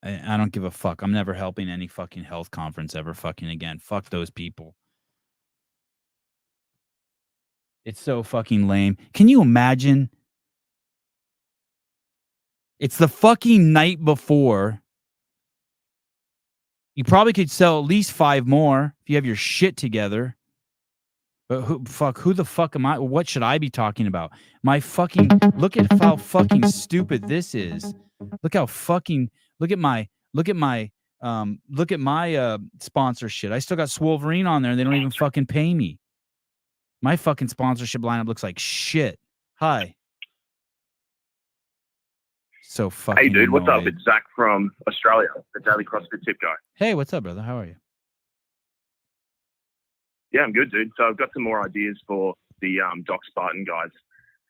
I don't give a fuck. I'm never helping any fucking health conference ever fucking again. Fuck those people. It's so fucking lame. Can you imagine? It's the fucking night before. You probably could sell at least 5 more if you have your shit together. But who the fuck am I? What should I be talking about? My fucking, look at how fucking stupid this is. Look how fucking, look at my sponsorship. I still got Swolverine on there and they don't even fucking pay me. My fucking sponsorship lineup looks like shit. Hi. So fucking Hey, dude, what's up? annoyed. It's Zach from Australia, the Daily CrossFit Tip Guy. Hey, what's up, brother? How are you? Yeah, I'm good, dude. So I've got some more ideas for the Doc Spartan guys.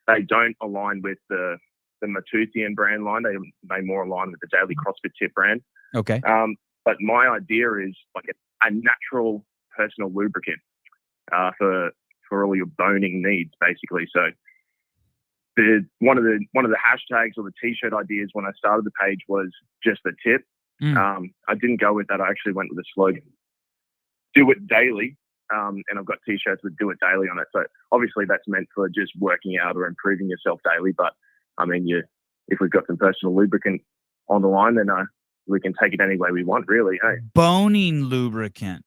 They don't align with the the Matuthian brand line. They more align with the Daily CrossFit Tip brand. Okay. But my idea is like a natural personal lubricant for all your boning needs, basically. So one of the hashtags or the T-shirt ideas when I started the page was just the tip. I didn't go with that. I actually went with the slogan, "Do it daily." And I've got T-shirts with "Do it daily" on it. So obviously that's meant for just working out or improving yourself daily. But I mean, if we've got some personal lubricant on the line, then we can take it any way we want, really. Hey, boning lubricant.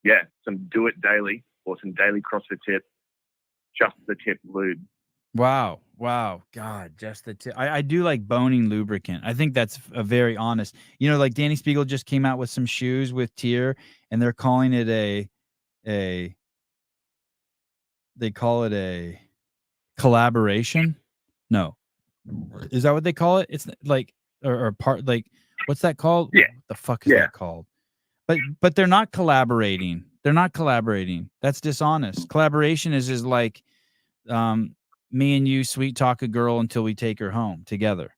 Yeah, some "Do it daily" or some daily CrossFit Tip, just the tip lube. Wow. God, just the tip. I do like boning lubricant. I think that's a very honest. You know, like Danny Spiegel just came out with some shoes with tier, and they're calling it they call it a collaboration. No, is that what they call it? It's like or part like what's that called? Yeah. What the fuck is that called? But they're not collaborating. That's dishonest. Collaboration is like me and you sweet talk a girl until we take her home together.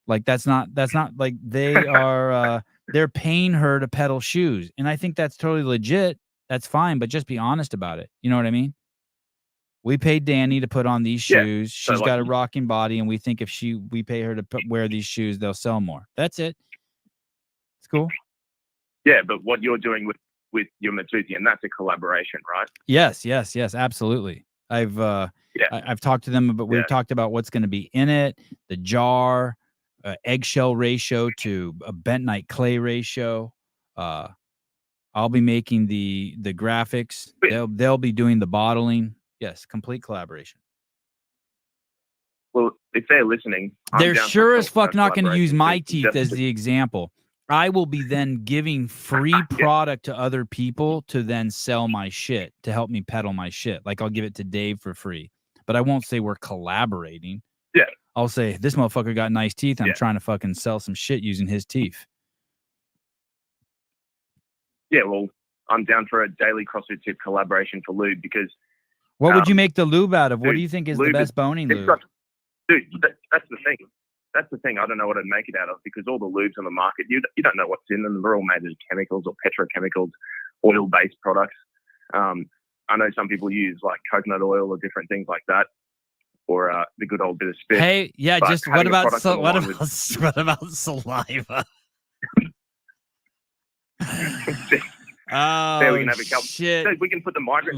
Like that's not like they are they're paying her to peddle shoes. And I think that's totally legit. That's fine, but just be honest about it. You know what I mean? We paid Danny to put on these shoes. So She's got a rocking body, and we think if we pay her to wear these shoes, they'll sell more. That's it. It's cool. Yeah, but what you're doing with your Matuthian, that's a collaboration, right? Yes, absolutely. I've talked to them, but we've talked about what's going to be in it, the jar, eggshell ratio to a bentonite clay ratio. I'll be making the graphics. They'll be doing the bottling. Yes, complete collaboration. Well, if they're listening, they're sure as fuck not going to use my collaboration. teeth as the example. I will be then giving free product to other people to then sell my shit, to help me peddle my shit. Like I'll give it to Dave for free, but I won't say we're collaborating. Yeah. I'll say this motherfucker got nice teeth. I'm trying to fucking sell some shit using his teeth. Yeah, well, I'm down for a daily CrossFit Tip collaboration for lube because. What would you make the lube out of? What do you think is the lube best boning lube? Dude, that's the thing. That's the thing. I don't know what I'd make it out of because all the lubes on the market, you don't know what's in them. They're all made of chemicals or petrochemicals, oil-based products. I know some people use like coconut oil or different things like that, or the good old bit of spit. Hey, yeah, but just what about saliva? There we can have a couple. Shit. Dude, we can put the Migrant.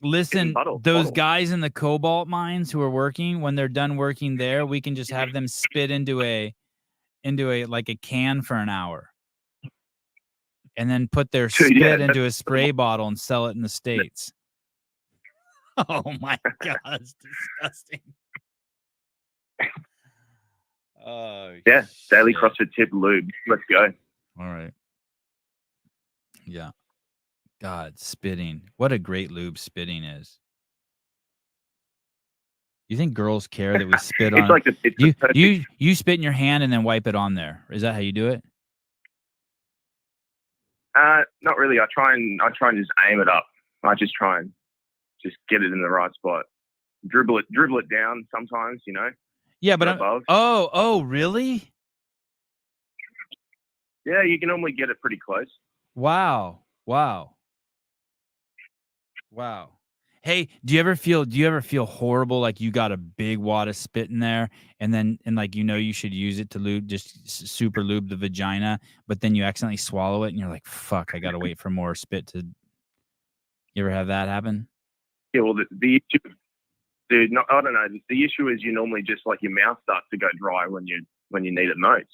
Listen, those guys in the cobalt mines who are working, when they're done working there, we can just have them spit into a like a can for an hour. And then put their spit into a spray bottle and sell it in the States. Oh my God, it's disgusting. Oh yeah, daily CrossFit Tip lube. Let's go. All right. Yeah. God, spitting. What a great lube spitting is. You think girls care that we spit on you spit in your hand and then wipe it on there? Is that how you do it? Not really. I try and just aim it up. I just try and just get it in the right spot. Dribble it down sometimes, you know. Yeah, but oh, really? Yeah, you can normally get it pretty close. Wow. Hey, do you ever feel horrible like you got a big wad of spit in there and like you should use it to lube, just super lube the vagina, but then you accidentally swallow it and you're like, fuck, I gotta wait for more spit to. You ever have that happen? Yeah, well, the issue, dude, I don't know. The issue is you normally just like your mouth starts to go dry when you need it most.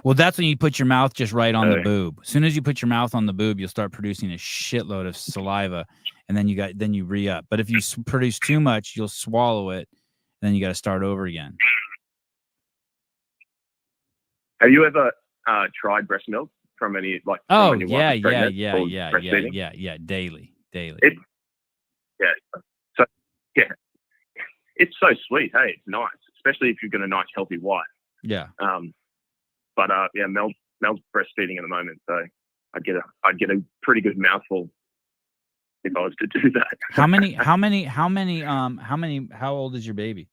Well, that's when you put your mouth just right on the boob. As soon as you put your mouth on the boob, you'll start producing a shitload of saliva, and then you re-up. But if you produce too much, you'll swallow it, and then you got to start over again. Have you ever tried breast milk from any like? Oh, from when yeah, daily. So it's so sweet. Hey, it's nice, especially if you've got a nice healthy wife. Yeah. But Mel's breastfeeding at the moment, so I'd get a pretty good mouthful. if I was to do that. How old is your baby?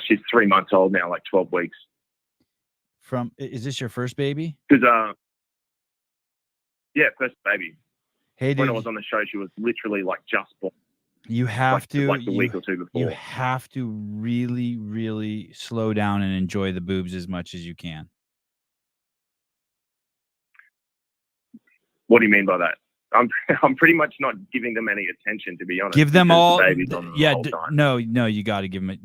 She's 3 months old now, like 12 weeks. Is this your first baby? Because yeah, first baby. Hey, dude, When I was on the show, she was literally like just born. You have to like the week or two before. You have to really, really slow down and enjoy the boobs as much as you can. What do you mean by that? I'm pretty much not giving them any attention, to be honest. Give them all. The baby's on them the whole time. No, you got to give them.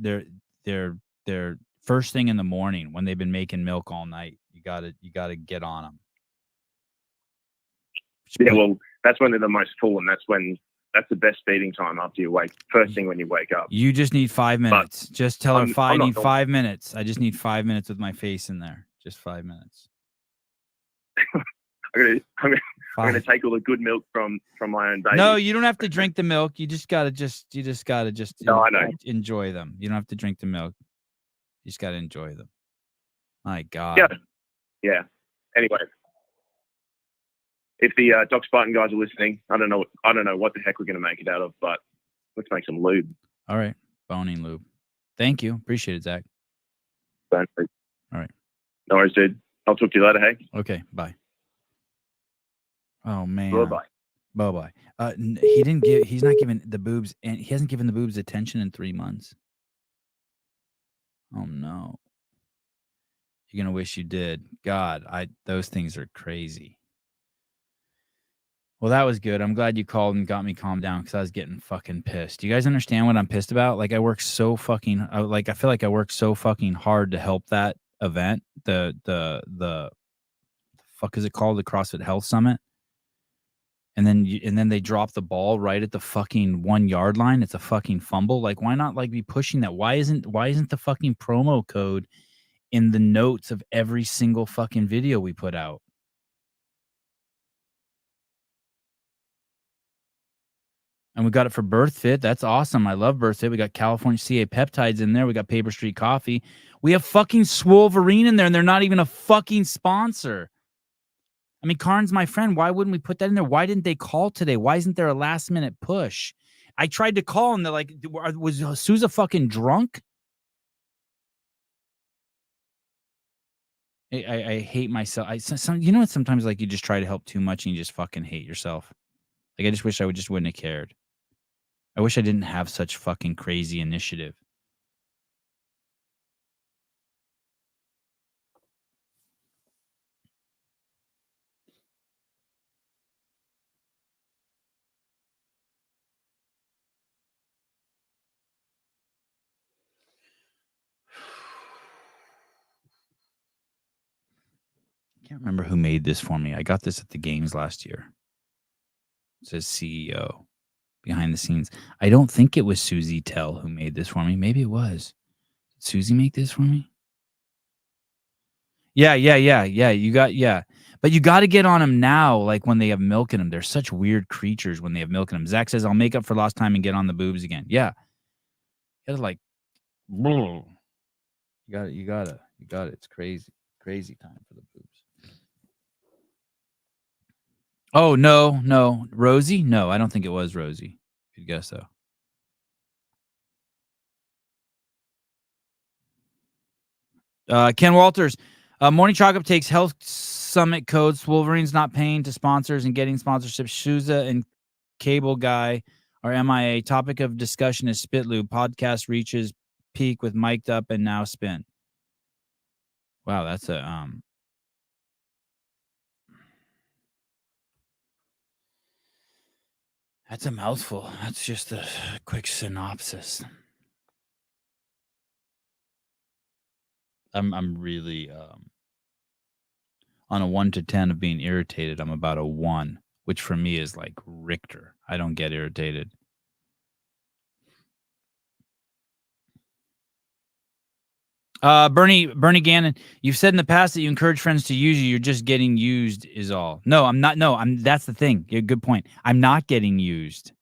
They're first thing in the morning when they've been making milk all night. You got to get on them. Yeah, well, that's when they're the most full, and that's the best feeding time after you wake. First thing when you wake up. You just need 5 minutes. Just tell her I need 5 minutes. I just need 5 minutes with my face in there. Just 5 minutes. I'm gonna take all the good milk from my own baby. No, you don't have to drink the milk. You just gotta No, I know. enjoy them. You don't have to drink the milk. You just gotta enjoy them. My God. Yeah. Anyway, if the Doc Spartan guys are listening, I don't know what the heck we're gonna make it out of, but let's make some lube. All right, boning lube. Thank you. Appreciate it, Zach. All right. No worries, dude. I'll talk to you later. Hey. Okay. Bye. Oh man. Bye. He's not giving the boobs, and he hasn't given the boobs attention in 3 months. Oh no. You're gonna wish you did. God, those things are crazy. Well, that was good. I'm glad you called and got me calmed down because I was getting fucking pissed. Do you guys understand what I'm pissed about? Like I work so fucking I feel like I work so fucking hard to help that event. The fuck is it called? The CrossFit Health Summit. And then they drop the ball right at the fucking 1 yard line. It's a fucking fumble. Like, why not like be pushing that? Why isn't the fucking promo code in the notes of every single fucking video we put out? And we got it for BirthFit. That's awesome. I love BirthFit. We got California CA peptides in there. We got Paper Street Coffee. We have fucking Swolverine in there, and they're not even a fucking sponsor. I mean, Karn's my friend. Why wouldn't we put that in there? Why didn't they call today? Why isn't there a last minute push? I tried to call and they're like, was Sousa fucking drunk? I hate myself. You know what? Sometimes like you just try to help too much and you just fucking hate yourself. Like I just wish I wouldn't have cared. I wish I didn't have such fucking crazy initiative. I can't remember who made this for me. I got this at the games last year. It says CEO behind the scenes. I don't think it was Susie Tell who made this for me. Maybe it was. Did Susie make this for me? Yeah. But you got to get on them now, like when they have milk in them. They're such weird creatures when they have milk in them. Zach says, I'll make up for lost time and get on the boobs again. Yeah. You got to like, you got it. It's crazy time for the boobs. Oh, no. Rosie? No, I don't think it was Rosie. Good guess, though. Ken Walters. Morning Chalk Up takes Health Summit codes. Wolverine's not paying to sponsors and getting sponsorships. Sousa and Cable Guy are MIA. Topic of discussion is Spit Lube. Podcast reaches peak with Mic'd Up and now Spin. Wow, that's a... That's a mouthful. That's just a quick synopsis. I'm really on a 1 to 10 of being irritated. I'm about a 1, which for me is like Richter. I don't get irritated. Bernie Gannon, you've said in the past that you encourage friends to use you. You're just getting used is all. No, I'm not. No, that's the thing. Yeah, good point. I'm not getting used.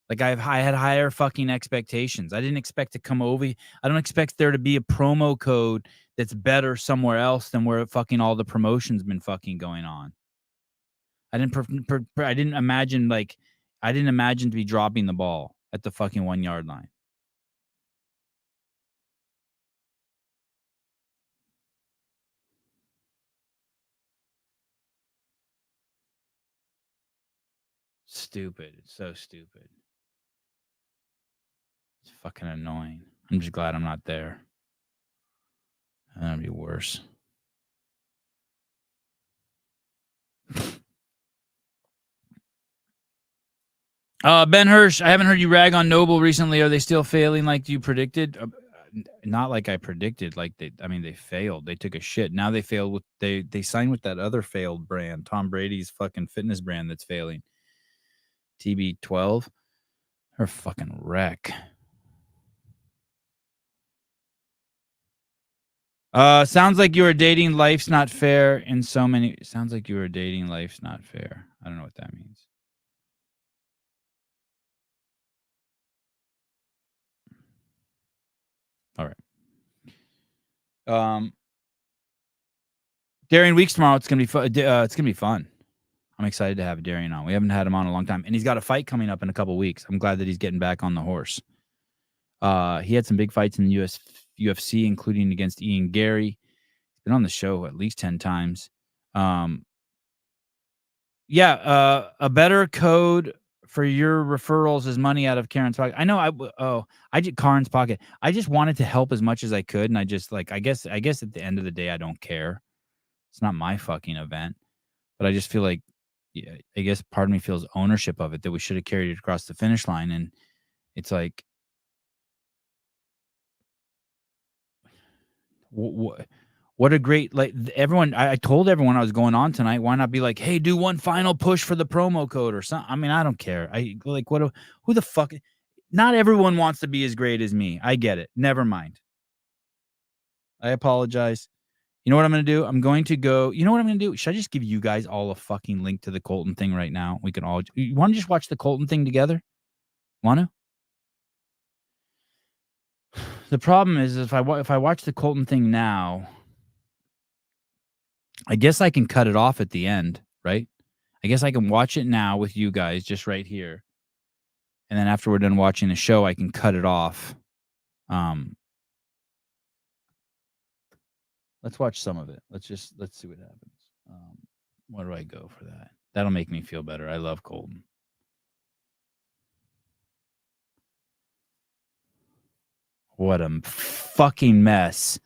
Like I had higher fucking expectations. I didn't expect to come over. I don't expect there to be a promo code that's better somewhere else than where fucking all the promotion's been fucking going on. I didn't imagine to be dropping the ball at the fucking 1 yard line. Stupid. It's so stupid. It's fucking annoying. I'm just glad I'm not there. That'd be worse. Ben Hirsch, I haven't heard you rag on Noble recently. Are they still failing like you predicted? Not like I predicted. Like they failed. They took a shit. Now they failed with they signed with that other failed brand, Tom Brady's fucking fitness brand that's failing. TB12. They're a fucking wreck. Sounds like you are dating life's not fair in so many. Sounds like you are dating life's not fair. I don't know what that means. All right. Darian Weeks tomorrow. It's gonna be fun. It's gonna be fun. I'm excited to have Darian on. We haven't had him on in a long time, and he's got a fight coming up in a couple weeks. I'm glad that he's getting back on the horse. He had some big fights in the UFC, including against Ian Gary. He's been on the show at least 10 times. A better code for your referrals is money out of Karen's pocket. I know. I did Karen's pocket. I just wanted to help as much as I could, and I just I guess at the end of the day, I don't care. It's not my fucking event, but I just feel like, yeah, I guess part of me feels ownership of it, that we should have carried it across the finish line, and it's like, what a great, like, everyone. I told everyone I was going on tonight. Why not be like, hey, do one final push for the promo code or something? I mean, I don't care. Who the fuck? Not everyone wants to be as great as me. I get it. Never mind. I apologize. You know what I'm going to do? I'm going to go. You know what I'm going to do? Should I just give you guys all a fucking link to the Colton thing right now? We can all. You want to just watch the Colton thing together? Want to? The problem is if I watch the Colton thing now, I guess I can cut it off at the end, right? I guess I can watch it now with you guys just right here. And then after we're done watching the show, I can cut it off. Let's watch some of it. Let's see what happens. Where do I go for that? That'll make me feel better. I love Colton. What a fucking mess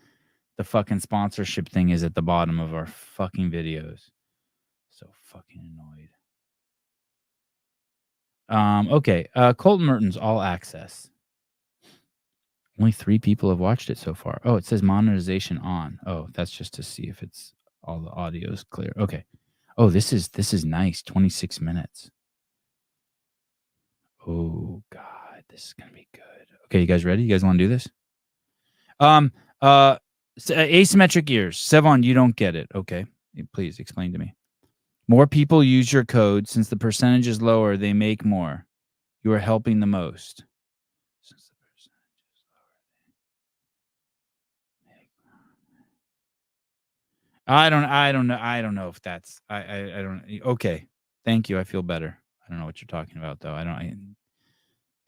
the fucking sponsorship thing is at the bottom of our fucking videos. So fucking annoyed. Okay. Colton Mertens, all access. Only 3 people have watched it so far. Oh, it says monetization on. Oh, that's just to see if it's all the audio is clear. Okay. Oh, this is nice. 26 minutes. Oh God, this is gonna be good. Okay, you guys ready? You guys want to do this? Asymmetric ears. Sevon, you don't get it. Okay. Please explain to me. More people use your code. Since the percentage is lower, they make more. You are helping the most. Since the percentage is lower, I don't know if that's I don't. Okay. Thank you. I feel better. I don't know what you're talking about though.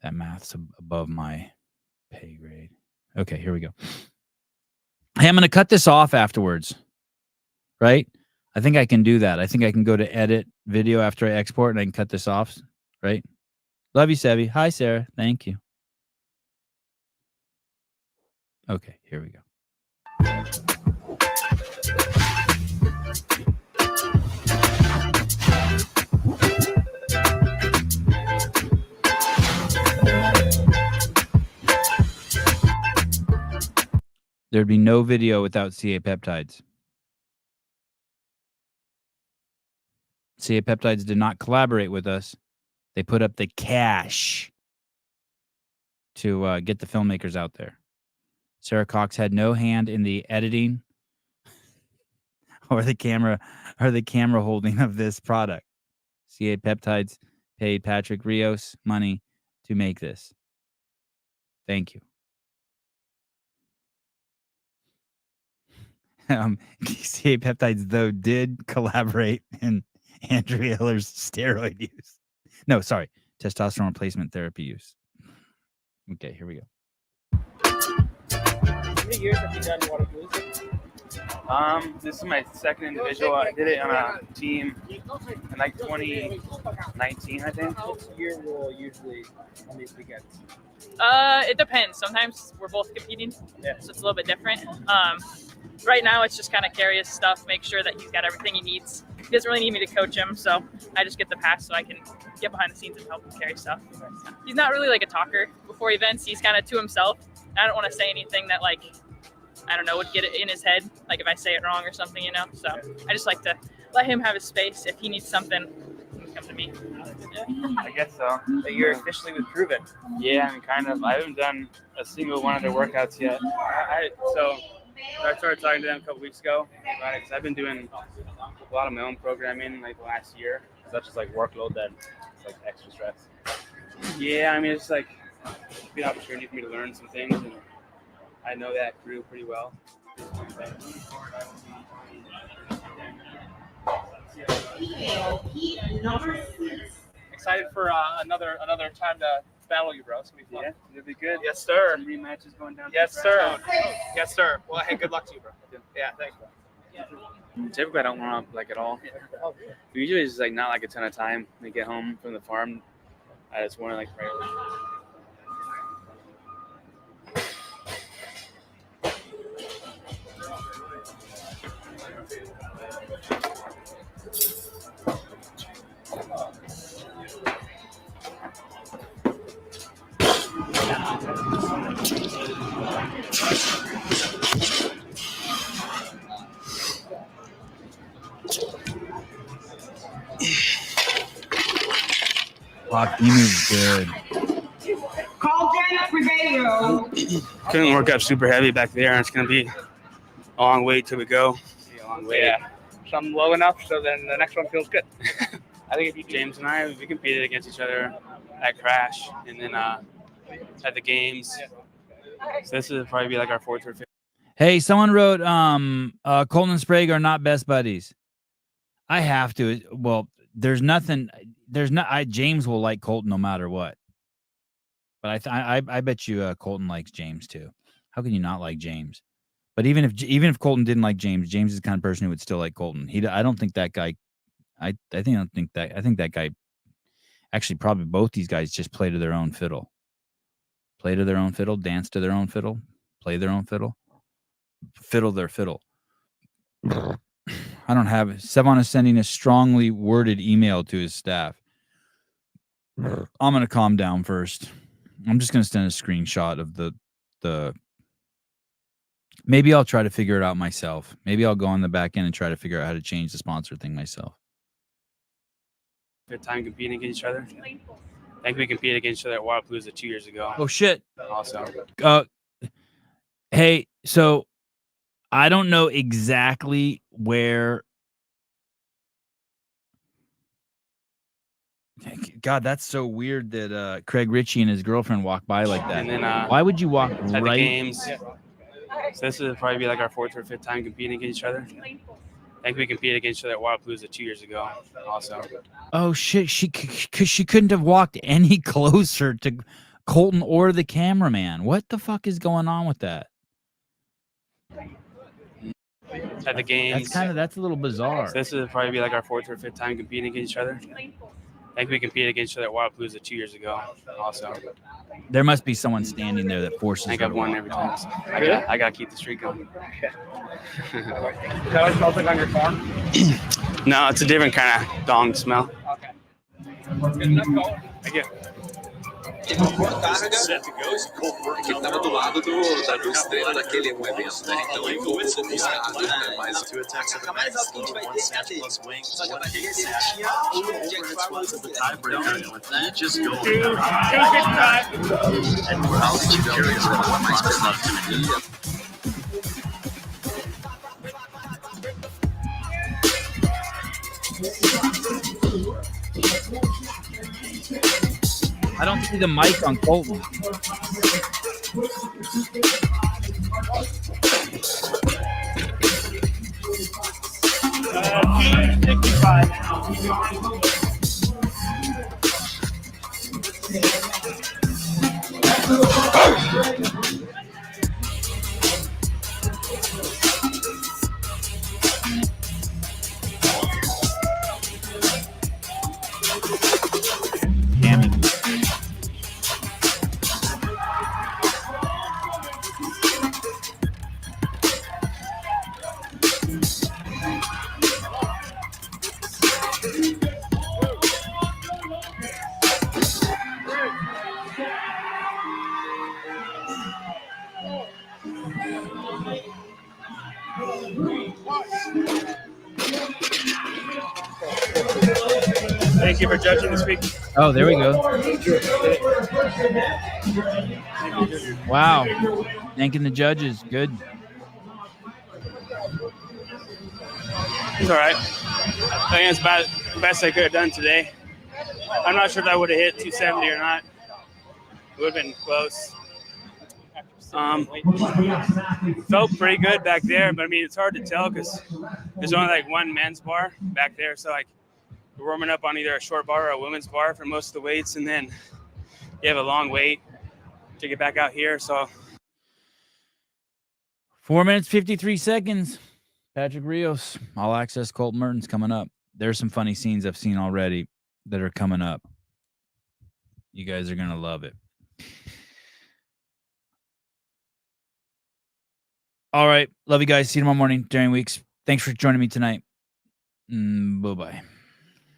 That math's above my pay grade. Okay, here we go. Hey, I'm going to cut this off afterwards, right? I think I can do that. I think I can go to edit video after I export and I can cut this off, right? Love you, Sevi. Hi, Sarah. Thank you. Okay, here we go. There'd be no video without CA Peptides. CA Peptides did not collaborate with us. They put up the cash to get the filmmakers out there. Sarah Cox had no hand in the editing or the camera holding of this product. CA Peptides paid Patrick Rios money to make this. Thank you. DCA peptides, though, did collaborate in Andrew Hiller's steroid use. No, sorry, testosterone replacement therapy use. Okay, here we go. How many years have you done waterpoloozing? This is my second individual. I did it on a team in like 2019, I think. What's your role usually on these weekends? It depends. Sometimes we're both competing, so it's a little bit different. Right now, it's just kind of carry his stuff, make sure that he's got everything he needs. He doesn't really need me to coach him, so I just get the pass so I can get behind the scenes and help him carry stuff. He's not really like a talker before events. He's kind of to himself. I don't want to say anything that, like, I don't know, would get it in his head, like if I say it wrong or something, you know? So I just like to let him have his space. If he needs something, he can come to me. I guess so. But you're officially with Proven. Yeah, I mean, kind of. I haven't done a single one of their workouts yet. So I started talking to them a couple weeks ago about it because I've been doing a lot of my own programming like the last year. Is that just like workload that it's like extra stress? Yeah, I mean, it's like an opportunity for me to learn some things, and I know that crew pretty well. Excited for another time to battle you, bro. It's gonna be fun. Yeah, it'll be good. Yes, sir. Some rematches going down. Yes, sir. Yes, sir. Well, hey, good luck to you, bro. Yeah, thanks, bro. Typically, I don't warm up like at all. Usually, it's like not like a ton of time. When I get home from the farm, I just want to like pray. Fuck, he moves good. Couldn't work up super heavy back there, and it's gonna be a long wait till we go. A long way. Yeah. Some low enough so then the next one feels good. I think if you James and I, we competed against each other at Crash, and then at the games. So this would probably be like our fourth or fifth. Hey, someone wrote, Colton and Sprague are not best buddies. I have to. Well, there's nothing. James will like Colton no matter what. But I bet you Colton likes James too. How can you not like James? But even if Colton didn't like James, James is the kind of person who would still like Colton. I don't think that guy. I think that guy. Actually, probably both these guys just play to their own fiddle. Play to their own fiddle, dance to their own fiddle, play their own fiddle, fiddle their fiddle. I don't have it. Sevon is sending a strongly worded email to his staff. I'm going to calm down first. I'm just going to send a screenshot of the. Maybe I'll try to figure it out myself. Maybe I'll go on the back end and try to figure out how to change the sponsor thing myself. Good time competing against each other. I think we competed against each other at Waterpalooza 2 years ago. Oh shit! Also, hey, so I don't know exactly where. God, that's so weird that Craig Ritchie and his girlfriend walked by like that. And then, why would you walk at the right? games. So this would probably be like our fourth or fifth time competing against each other. I think we competed against each other at Waterpalooza 2 years ago. Also. Oh shit! She couldn't have walked any closer to Colton or the cameraman. What the fuck is going on with that? At the games. That's a little bizarre. So this would probably be like our fourth or fifth time competing against each other. I think we competed against each other at Waterpalooza 2 years ago. Also. There must be someone standing there that forces. I think I've won every time. So I gotta keep the streak going. Is that what it smells like on your farm? No, it's a different kind of dong smell. Okay. Let's go. Thank you. Que estava do lado do estrela daquele evento, né? Então ele voltou buscado, né? Mas o ataque mais alto que a gente vai ter é a dele. Só que a partir dele tinha o Jack Farland do tiebreaker, né? Just go. And we're out to carry as well. Mais pesado que I don't see the mic on Colton. Thank you for judging this week. Oh, there we go. Wow. Thanking the judges. Good. It's all right. I think it's about the best I could have done today. I'm not sure if I would have hit 270 or not. It would have been close. Felt pretty good back there, but I mean, it's hard to tell because there's only like one men's bar back there. So like we're warming up on either a short bar or a women's bar for most of the weights. And then you have a long wait to get back out here. So 4 minutes, 53 seconds. Patrick Rios, All Access Colton Mertens coming up. There's some funny scenes I've seen already that are coming up. You guys are going to love it. All right. Love you guys. See you tomorrow morning during weeks. Thanks for joining me tonight. Bye-bye.